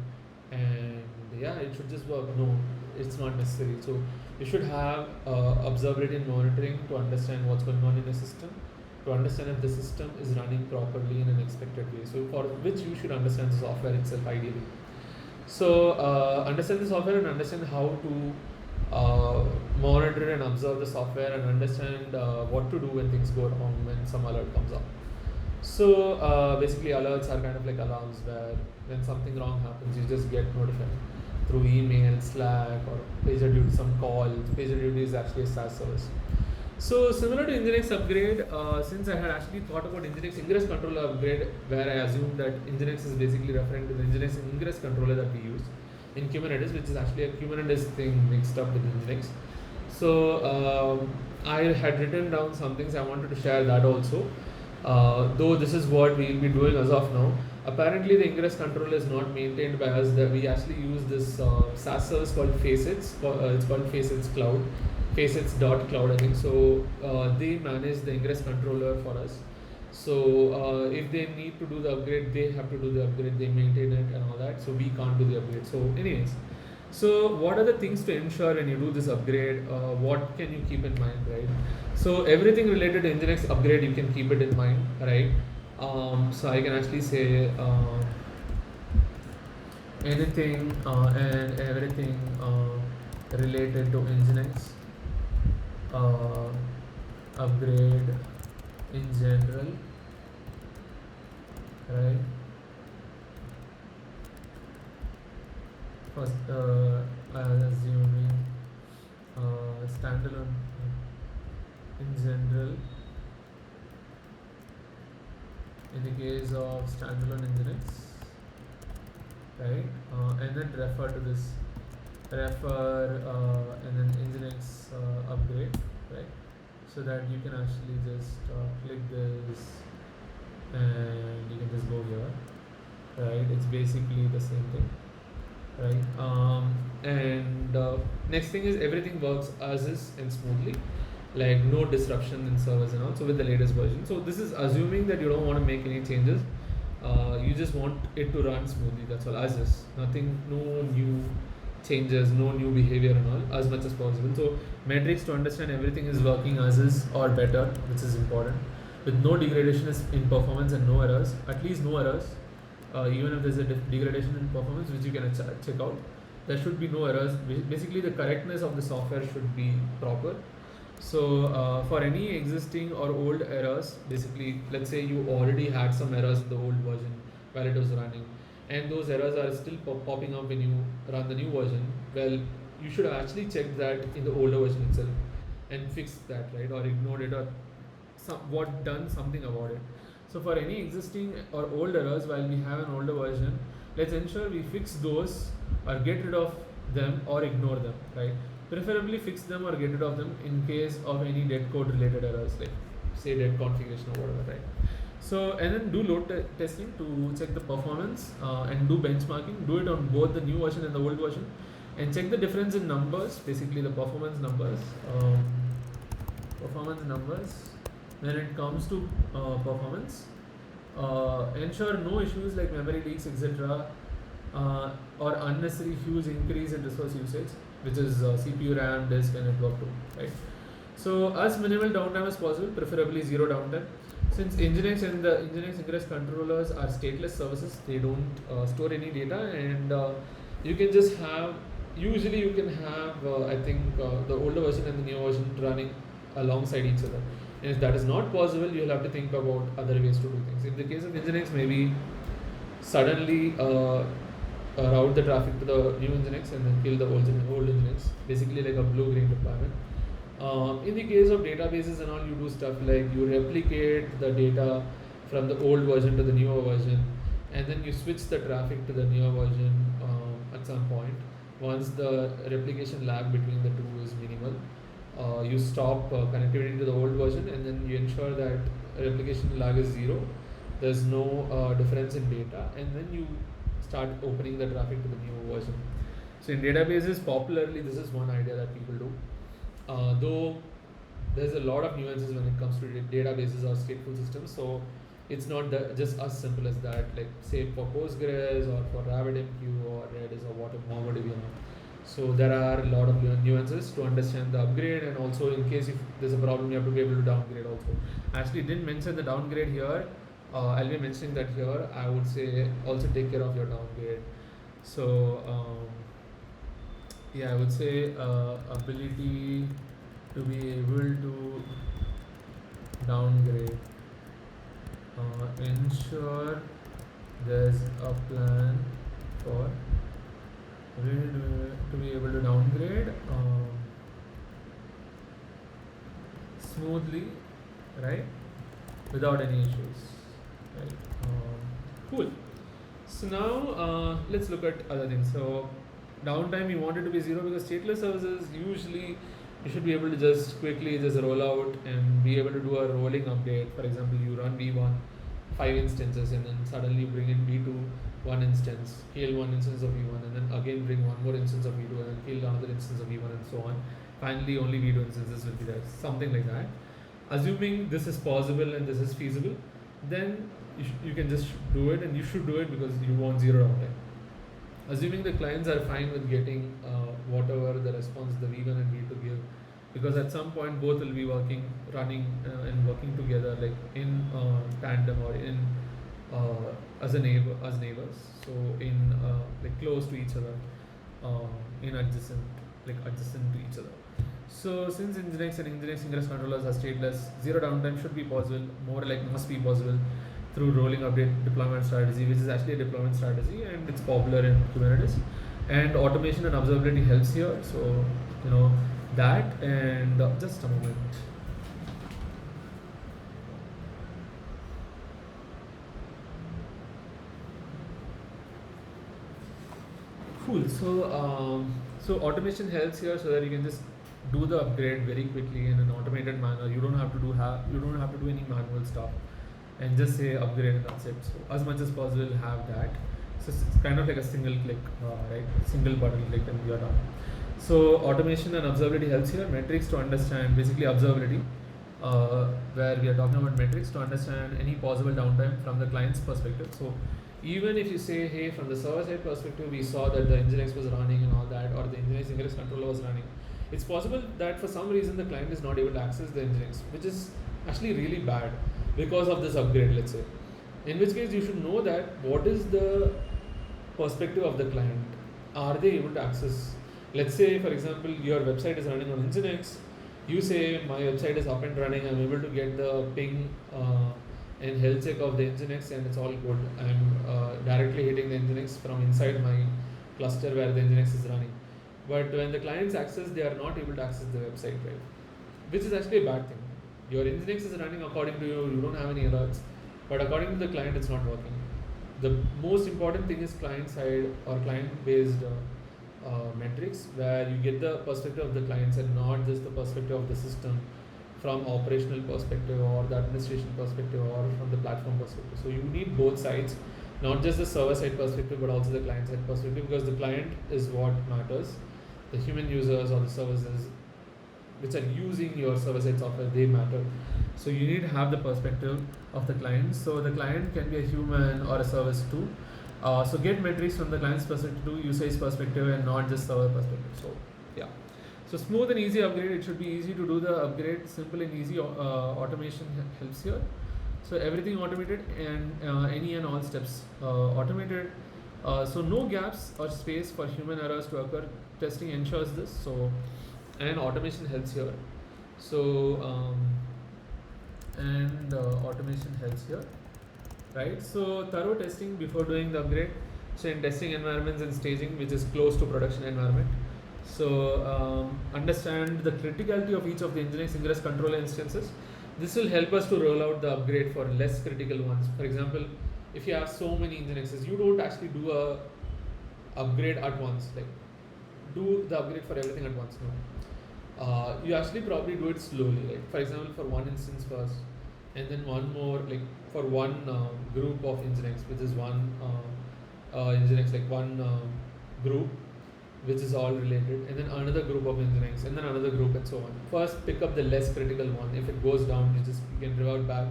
and yeah, it should just work. No, it's not necessary. So you should have observability and monitoring to understand what's going on in the system, to understand if the system is running properly in an expected way. So for which you should understand the software itself ideally. So understand the software and understand how to monitor and observe the software, and understand what to do when things go wrong, when some alert comes up. So basically alerts are kind of like alarms where when something wrong happens, you just get notified through email, Slack, or PagerDuty, some call. PagerDuty is actually a SaaS service. So similar to Nginx upgrade, since I had actually thought about Nginx Ingress controller upgrade, where I assumed that Nginx is basically referring to the Nginx and Ingress controller that we use in Kubernetes, which is actually a Kubernetes thing mixed up with Nginx. So I had written down some things I wanted to share that also. Though this is what we'll be doing as of now. Apparently the Ingress controller is not maintained by us. That we actually use this SaaS service called Facets. It's called Facets Cloud, Facets.cloud, I think. So they manage the Ingress controller for us. So if they need to do the upgrade, they have to do the upgrade. They maintain it and all that. So we can't do the upgrade. So anyways, so what are the things to ensure when you do this upgrade? What can you keep in mind, right? So everything related to Nginx upgrade, you can keep it in mind, right? So I can actually say anything and everything related to Nginx upgrade in general, right? First, assuming standalone in general, in the case of standalone Nginx, right? And then refer to this, and then Nginx upgrade, right? So that you can actually just click this and you can just go here, right? It's basically the same thing, right? And next thing is everything works as is and smoothly, like no disruption in servers and all. So with the latest version, so this is assuming that you don't want to make any changes. You just want it to run smoothly. That's all, as is. Nothing, no new changes, no new behavior and all, as much as possible. So metrics to understand everything is working as is or better, which is important. With no degradation in performance and no errors, at least no errors. Even if there's a degradation in performance, which you can check out, there should be no errors. Basically, the correctness of the software should be proper. So for any existing or old errors, basically, let's say you already had some errors in the old version while it was running, and those errors are still popping up when you run the new version. Well, you should have actually checked that in the older version itself and fixed that, right? Or ignored it, or done something about it. So for any existing or old errors while we have an older version, let's ensure we fix those or get rid of them or ignore them, right? Preferably fix them or get rid of them in case of any dead code related errors, like say dead configuration or whatever, right? So, and then do load testing to check the performance and do benchmarking. Do it on both the new version and the old version, and check the difference in numbers, basically the performance numbers. When it comes to performance, ensure no issues like memory leaks, etc., or unnecessary huge increase in resource usage, which is CPU, RAM, disk, and network too, right? So as minimal downtime as possible, preferably zero downtime. Since Nginx and the Nginx Ingress controllers are stateless services, they don't store any data, and you can just have, usually you can have, I think, the older version and the new version running alongside each other. And if that is not possible, you'll have to think about other ways to do things. In the case of Nginx, maybe suddenly route the traffic to the new Nginx and then kill the old Nginx, basically like a blue-green deployment. In the case of databases and all, you do stuff like you replicate the data from the old version to the newer version, and then you switch the traffic to the newer version at some point. Once the replication lag between the two is minimal, you stop connectivity to the old version, and then you ensure that replication lag is zero. There's no difference in data, and then you start opening the traffic to the new version. So in databases, popularly, this is one idea that people do. Though there's a lot of nuances when it comes to databases or stateful systems, so it's not just as simple as that. Like say for Postgres or for RabbitMQ or Redis or whatever, MongoDB. So there are a lot of nuances to understand the upgrade, and also in case if there's a problem, you have to be able to downgrade also. I actually didn't mention the downgrade here. I'll be mentioning that here. I would say also take care of your downgrade. So yeah, I would say ability to be able to downgrade. Ensure there's a plan for to be able to downgrade smoothly, right, without any issues, right? Cool. So now let's look at other things. So downtime, we want it to be zero because stateless services, usually you should be able to just quickly just roll out and be able to do a rolling update. For example, you run v1 5 instances, and then suddenly bring in v2 one instance, kill one instance of v1, and then again bring one more instance of v2, and then kill another instance of v1, and so on. Finally only v2 instances will be there, something like that. Assuming this is possible and this is feasible, then you can just do it, and you should do it because you want zero downtime. Assuming the clients are fine with getting whatever the response the v1 and v2 give, because at some point both will be running and working together, like in tandem or in as neighbors. So in like close to each other, in adjacent to each other. So since Nginx and Nginx Ingress controllers are stateless, zero downtime should be possible, more like must be possible through rolling update deployment strategy, which is actually a deployment strategy, and it's popular in Kubernetes. And automation and observability helps here. So that, and just a moment. Cool. So automation helps here, so that you can just do the upgrade very quickly in an automated manner. You don't have to do any manual stuff, and just say upgrade and that's it. So as much as possible have that. So it's kind of like a single click, right? Single button click and you're done. So automation and observability helps here. Metrics to understand basically observability, where we are talking about metrics to understand any possible downtime from the client's perspective. So even if you say, hey, from the server side perspective, we saw that the Nginx was running and all that, or the Nginx Ingress controller was running, it's possible that for some reason the client is not able to access the Nginx, which is actually really bad because of this upgrade, let's say. In which case, you should know that what is the perspective of the client. Are they able to access? Let's say, for example, your website is running on Nginx. You say, my website is up and running. I'm able to get the ping and health check of the Nginx, and it's all good. I'm directly hitting the Nginx from inside my cluster where the Nginx is running. But when the clients access, they are not able to access the website, right? Which is actually a bad thing. Your Nginx is running according to you. You don't have any alerts, but according to the client, it's not working. The most important thing is client side or client-based metrics, where you get the perspective of the clients and not just the perspective of the system from operational perspective or the administration perspective or from the platform perspective. So you need both sides, not just the server side perspective but also the client side perspective, because the client is what matters. The human users or the services which are using your server side software, they matter. So you need to have the perspective of the client. So the client can be a human or a service too. So get metrics from the client's perspective to usage perspective and not just server perspective. So yeah. So smooth and easy upgrade. It should be easy to do the upgrade. Simple and easy automation helps here. So everything automated and any and all steps automated. So no gaps or space for human errors to occur. Testing ensures this. So and automation helps here. So automation helps here, right? So thorough testing before doing the upgrade. So in testing environments and staging, which is close to production environment. So understand the criticality of each of the Nginx Ingress controller instances. This will help us to roll out the upgrade for less critical ones. For example, if you have so many Nginxes, you don't actually do a upgrade at once, like do the upgrade for everything at once. No, you actually probably do it slowly. Like for example, for one instance first, and then one more, like for one group of Nginx, which is one Nginx, like one group which is all related, and then another group of Nginx, and then another group, and so on. First, pick up the less critical one. If it goes down, you can revert back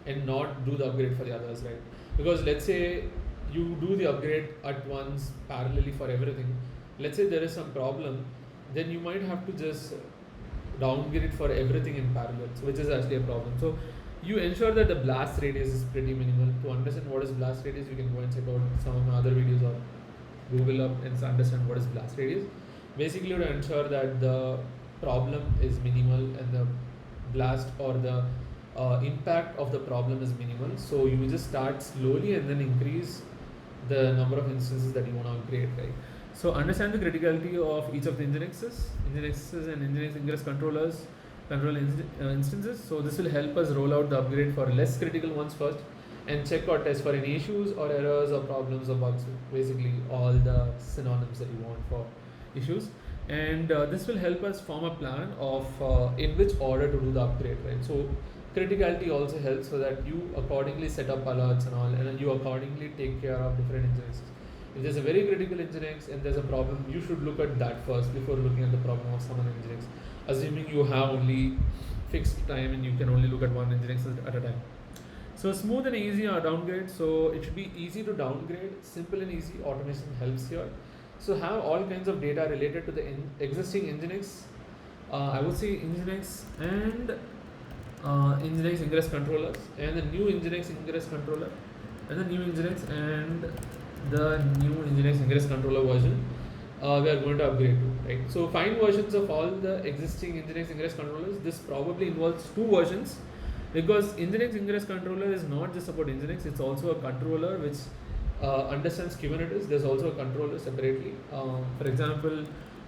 and not do the upgrade for the others, right? Because let's say you do the upgrade at once parallelly for everything. Let's say there is some problem, then you might have to just downgrade for everything in parallel, so which is actually a problem. So you ensure that the blast radius is pretty minimal. To understand what is blast radius, you can go and check out some of my other videos or Google up and understand what is blast radius. Basically, to ensure that the problem is minimal and the blast or the impact of the problem is minimal. So you just start slowly and then increase the number of instances that you want to upgrade, right? So understand the criticality of each of the Nginxes and Nginx Ingress controllers, instances. So this will help us roll out the upgrade for less critical ones first, and check or test for any issues or errors or problems or bugs. Basically, all the synonyms that you want for issues. And this will help us form a plan of in which order to do the upgrade, right? So criticality also helps so that you accordingly set up alerts and all, and then you accordingly take care of different Nginxes. If there's a very critical Nginx and there's a problem, you should look at that first before looking at the problem of some other Nginx, assuming you have only fixed time and you can only look at one Nginx at a time. So smooth and easy downgrade. So it should be easy to downgrade, simple and easy. Automation helps here. So have all kinds of data related to the existing Nginx. I would say Nginx and Nginx Ingress controllers, and the new Nginx Ingress controller, and the new Nginx and the new Nginx Ingress controller version we are going to upgrade to, right? So find versions of all the existing Nginx Ingress controllers. This probably involves two versions, because Nginx Ingress controller is not just about Nginx, it's also a controller which understands Kubernetes. There's also a controller separately. For example,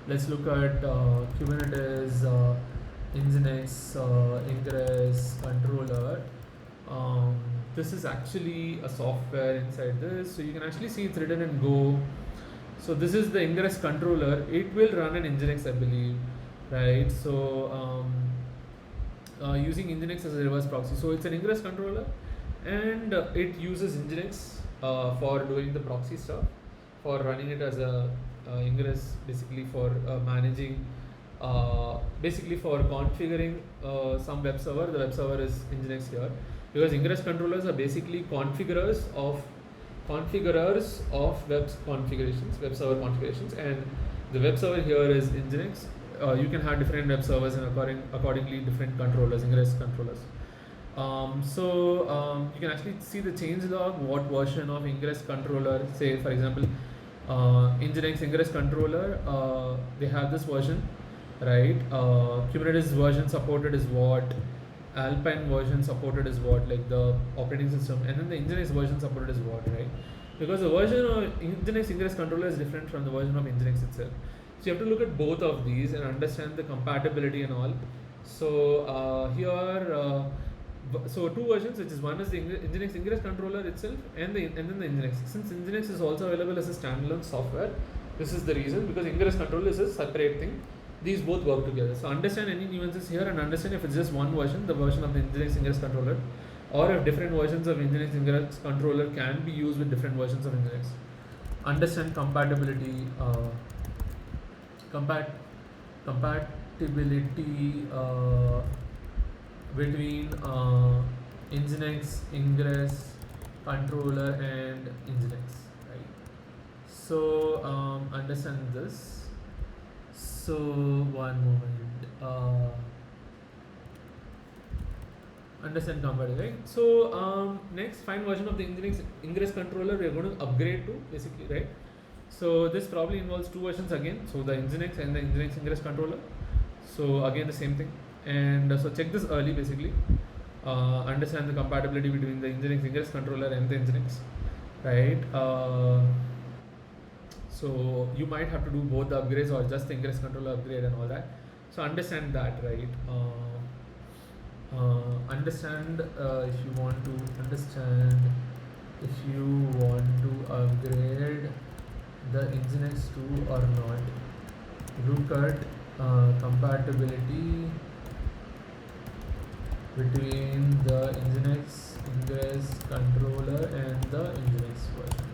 let's look at Kubernetes Nginx Ingress controller. This is actually a software inside this, so you can actually see it's written in Go. So this is the Ingress controller. It will run an Nginx, I believe, right? So using Nginx as a reverse proxy. So it's an Ingress controller, and it uses Nginx for doing the proxy stuff, for running it as a Ingress, basically for managing, basically for configuring some web server. The web server is Nginx here, because Ingress controllers are basically configurers of web configurations, web server configurations, and the web server here is Nginx. You can have different web servers and accordingly different controllers, Ingress controllers. You can actually see the changelog, what version of Ingress controller, say for example, Nginx Ingress controller, they have this version, right? Kubernetes version supported is what, Alpine version supported is what, like the operating system, and then the Nginx version supported is what, right? Because the version of Nginx Ingress controller is different from the version of Nginx itself. So you have to look at both of these and understand the compatibility and all. So so two versions, which is one is the Nginx Ingress controller itself, and then the Nginx. Since Nginx is also available as a standalone software, this is the reason, because Ingress controller is a separate thing. These both work together. So understand any nuances here and understand if it's just one version, the version of the Nginx Ingress controller, or if different versions of Nginx Ingress controller can be used with different versions of Nginx. Understand compatibility, compatibility between Nginx Ingress controller and Nginx, right? So understand this. So one moment. Understand compatibility, right? So next, find version of the Nginx Ingress controller we are going to upgrade to, basically, right? So this probably involves two versions again. So the Nginx and the Nginx Ingress controller. So again the same thing. And so check this early, basically. Understand the compatibility between the Nginx Ingress controller and the Nginx, right? So you might have to do both the upgrades or just the Ingress controller upgrade and all that. So understand that, right? Understand if you want to upgrade the Nginx to or not. Look at compatibility between the Nginx Ingress controller and the Nginx versions.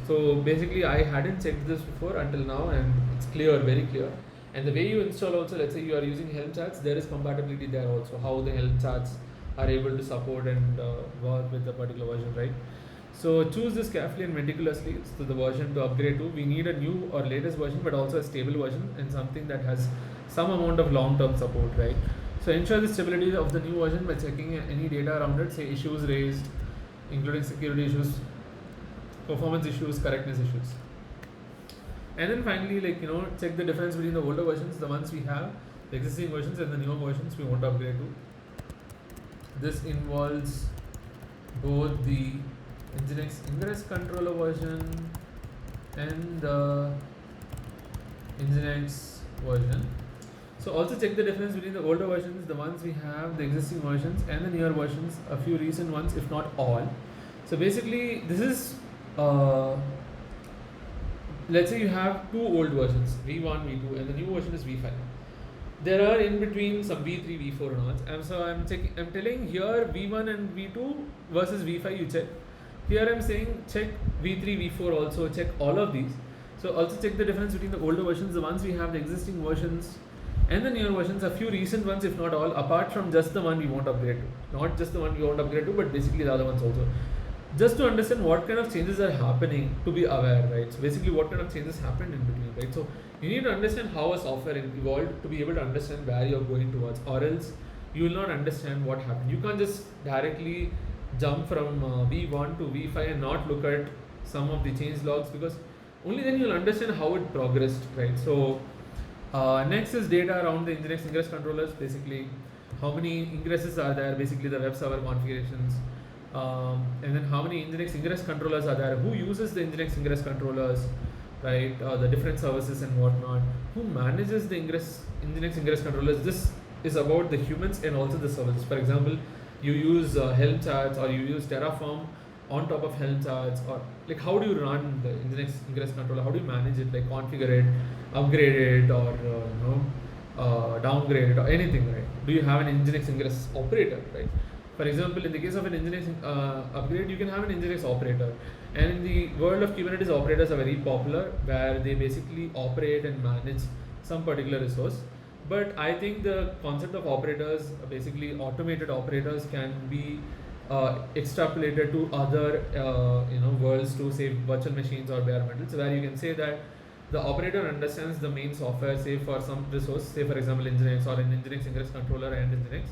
So basically I hadn't checked this before until now, and it's clear, very clear. And the way you install also, let's say you are using Helm charts, there is compatibility there also, how the Helm charts are able to support and work with the particular version, right? So choose this carefully and meticulously. So the version to upgrade to, we need a new or latest version, but also a stable version and something that has some amount of long-term support, right? So ensure the stability of the new version by checking any data around it, say issues raised, including security issues, performance issues, correctness issues. And then finally, check the difference between the older versions, the ones we have, the existing versions, and the newer versions we want to upgrade to. This involves both the Nginx Ingress controller version and the Nginx version. So also check the difference between the older versions, the ones we have, the existing versions, and the newer versions, a few recent ones, if not all. So basically, this is let's say you have two old versions, V1, V2, and the new version is V5. There are in between some V3, V4 and all. And so I'm telling here V1 and V2 versus V5 you check. Here I'm saying check V3, V4 also, check all of these. So also check the difference between the older versions, the ones we have, the existing versions, and the newer versions, a few recent ones, if not all, apart from just the one we want to upgrade to. Not just the one we want to upgrade to, but basically the other ones also. Just to understand what kind of changes are happening, to be aware, right? So basically what kind of changes happened in between, right? So you need to understand how a software evolved to be able to understand where you're going towards, or else you will not understand what happened. You can't just directly jump from V1 to V5 and not look at some of the change logs, because only then you'll understand how it progressed, right? So next is data around the Nginx Ingress controllers, basically how many ingresses are there, basically the web server configurations, and then how many Nginx Ingress controllers are there, who uses the Nginx Ingress controllers, right, the different services and whatnot, who manages the Nginx Ingress controllers. This is about the humans and also the services. For example, you use Helm charts, or you use Terraform on top of Helm charts, or like how do you run the Nginx Ingress controller, how do you manage it, like configure it, upgrade it, or downgrade it, or anything, right? do you have an Nginx Ingress operator, right? For example, in the case of an Nginx upgrade, you can have an Nginx operator. And in the world of Kubernetes, operators are very popular, where they basically operate and manage some particular resource. But I think the concept of operators, basically automated operators, can be extrapolated to other worlds, to say virtual machines or bare metals, where you can say that the operator understands the main software, say for some resource, say for example Nginx or an Nginx Ingress controller and Nginx,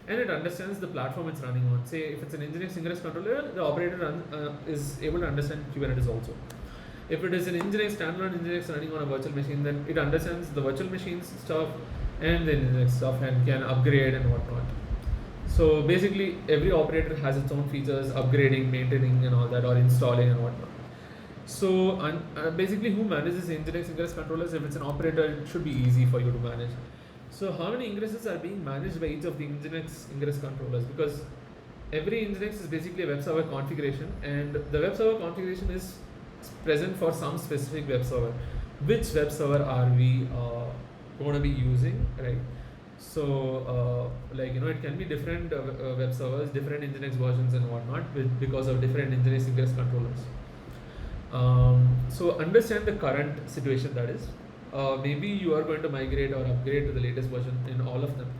and it understands the platform it's running on. Say if it's an Nginx Ingress controller, the operator is able to understand Kubernetes also. If it is an Nginx standalone Nginx running on a virtual machine, then it understands the virtual machines stuff and the Nginx stuff and can upgrade and whatnot. So basically, every operator has its own features, upgrading, maintaining, and all that, or installing and whatnot. So basically, who manages Nginx Ingress controllers? If it's an operator, it should be easy for you to manage. So how many ingresses are being managed by each of the Nginx Ingress controllers? Because every Nginx is basically a web server configuration, and the web server configuration is present for some specific web server. Which web server are we going to be using, right? So it can be different web servers, different Nginx versions and whatnot, because of different Nginx Ingress controllers. So understand the current situation, that is. Maybe you are going to migrate or upgrade to the latest version in all of them,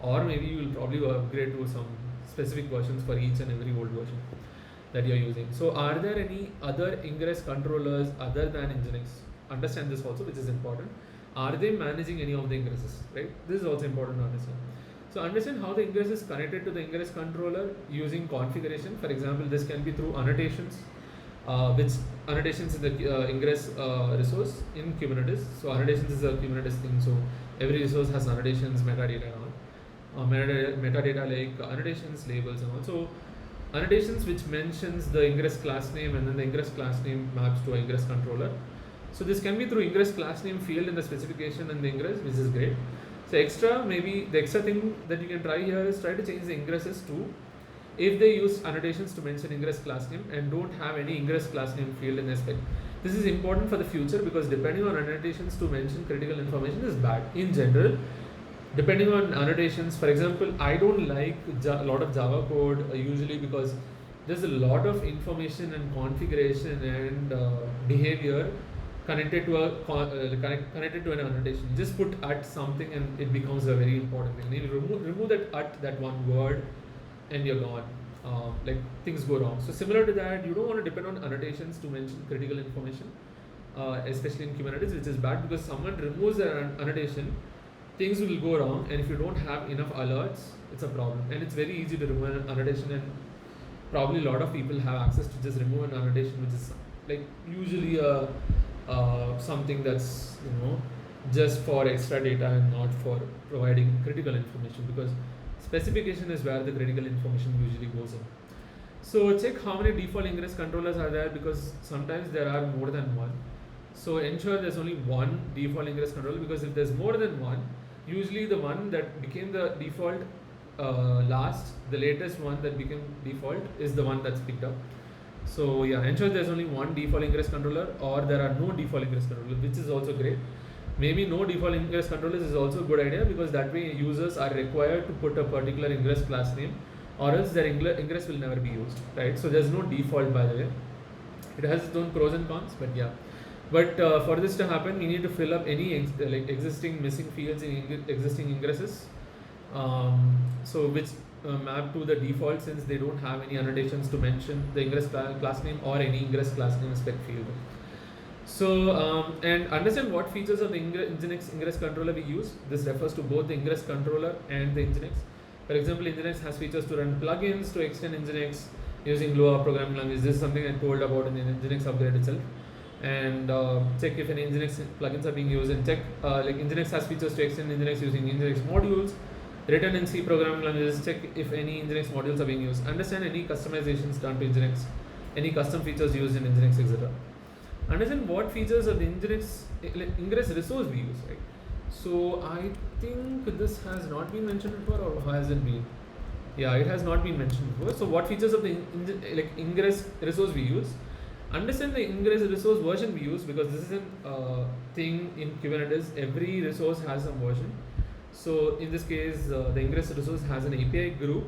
or maybe you will probably upgrade to some specific versions for each and every old version that you are using. So are there any other Ingress controllers other than Nginx? Understand this also, which is important. Are they managing any of the ingresses, right? This is also important to understand. So understand how the ingress is connected to the ingress controller using configuration. For example, this can be through annotations, which annotations in the ingress resource in Kubernetes. So annotations is a Kubernetes thing. So every resource has annotations, metadata and all. Metadata like annotations, labels, and also annotations which mentions the ingress class name, and then the ingress class name maps to an ingress controller. So this can be through ingress class name field in the specification and the ingress, which is great. So maybe the extra thing that you can try here is try to change the ingresses to, if they use annotations to mention ingress class name and don't have any ingress class name field in the spec. This is important for the future, because depending on annotations to mention critical information is bad. In general, depending on annotations, for example, I don't like a lot of Java code usually, because there's a lot of information and configuration and behavior connected to connected to an annotation. Just put at something and it becomes a very important thing. You remove that at, that one word, and you're gone. Things go wrong. So similar to that, you don't want to depend on annotations to mention critical information, especially in Kubernetes, which is bad, because someone removes an annotation, things will go wrong, and if you don't have enough alerts, it's a problem. And it's very easy to remove an annotation, and probably a lot of people have access to just remove an annotation, which is usually something that's just for extra data and not for providing critical information, because specification is where the critical information usually goes in. So check how many default ingress controllers are there, because sometimes there are more than one. So ensure there's only one default ingress controller, because if there's more than one, usually the one that became the default last, the latest one that became default, is the one that's picked up. So yeah, ensure there's only one default ingress controller, or there are no default ingress controllers, which is also great. Maybe no default ingress controllers is also a good idea, because that way users are required to put a particular ingress class name, or else their ingress will never be used, right? So there's no default, by the way. It has its own pros and cons, but yeah. But for this to happen, we need to fill up any existing missing fields in existing ingresses, so which map to the default, since they don't have any annotations to mention the ingress class name or any ingress class name spec field. So and understand what features of the Nginx ingress controller we use. This refers to both the ingress controller and the Nginx. For example, Nginx has features to run plugins to extend Nginx using Lua programming language. This is something I told about in the Nginx upgrade itself. And check if any Nginx plugins are being used, and check Nginx has features to extend Nginx using Nginx modules written in C programming languages. Check if any Nginx modules are being used. Understand any customizations done to Nginx, any custom features used in Nginx, etc. Understand what features of the Nginx ingress resource we use, right? So I think this has not been mentioned before, or has it been? Yeah, it has not been mentioned before. So what features of the ingress resource we use? Understand the ingress resource version we use, because this is a thing in Kubernetes. Every resource has some version. So in this case, the Ingress resource has an API group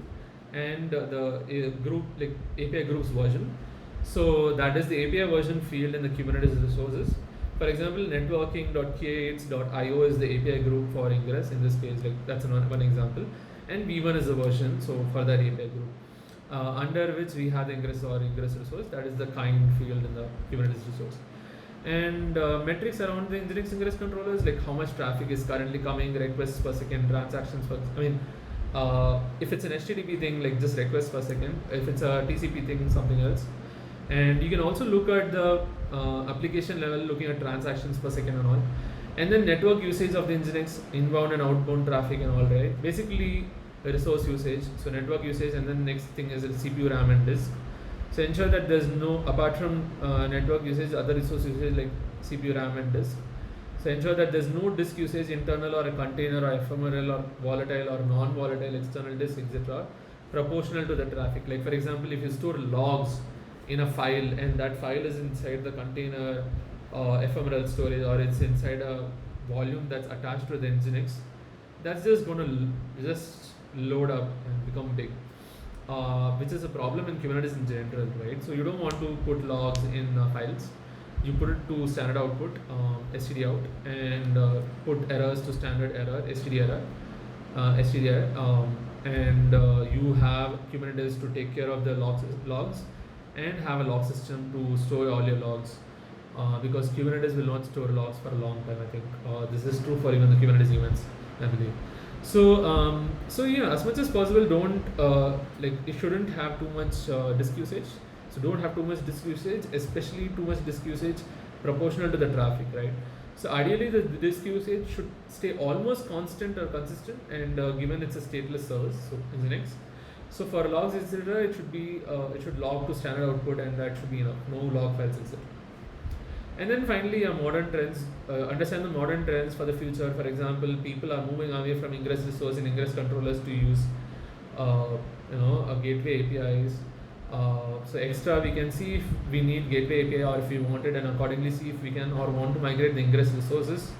and the group like API groups version. So that is the API version field in the Kubernetes resources. For example, networking.k8s.io is the API group for Ingress. In this case, like that's one example, and v1 is the version. So for that API group, under which we have the Ingress or Ingress resource. That is the kind field in the Kubernetes resource. And metrics around the Nginx Ingress controllers, like how much traffic is currently coming, requests per second, transactions per. If it's an HTTP thing, like just requests per second. If it's a TCP thing, something else. And you can also look at the application level, looking at transactions per second and all. And then network usage of the Nginx, inbound and outbound traffic and all, right? Basically, resource usage. So network usage, and then next thing is CPU, RAM, and disk. So ensure that there's no, apart from network usage, other resource usage like CPU, RAM, and disk. So ensure that there's no disk usage, internal or a container or ephemeral or volatile or non-volatile external disk, etc. proportional to the traffic. Like for example, if you store logs in a file and that file is inside the container ephemeral storage, or it's inside a volume that's attached to the Nginx, that's just going to just load up and become big, which is a problem in Kubernetes in general, right? So you don't want to put logs in files. You put it to standard output, std out, and put errors to standard error, std error, std error, and you have Kubernetes to take care of the logs and have a log system to store all your logs, because Kubernetes will not store logs for a long time. I think this is true for even the Kubernetes events, I believe. So yeah, as much as possible, don't it shouldn't have too much disk usage. So don't have too much disk usage, especially too much disk usage proportional to the traffic, right? So ideally, the disk usage should stay almost constant or consistent, and given it's a stateless service, so Nginx. So for logs, etc., it should be it should log to standard output, and that should be enough. No log files, etc. And then finally, modern trends. Understand the modern trends for the future. For example, people are moving away from Ingress resource and Ingress controllers to use, a gateway APIs. So extra, we can see if we need gateway API or if we want it, and accordingly see if we can or want to migrate the Ingress resources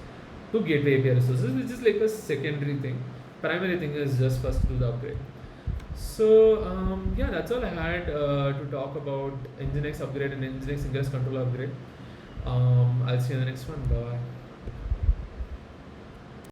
to gateway API resources, which is like a secondary thing. Primary thing is just first do the upgrade. So yeah, that's all I had to talk about Nginx upgrade and Nginx Ingress controller upgrade. I'll see you in the next one. Bye.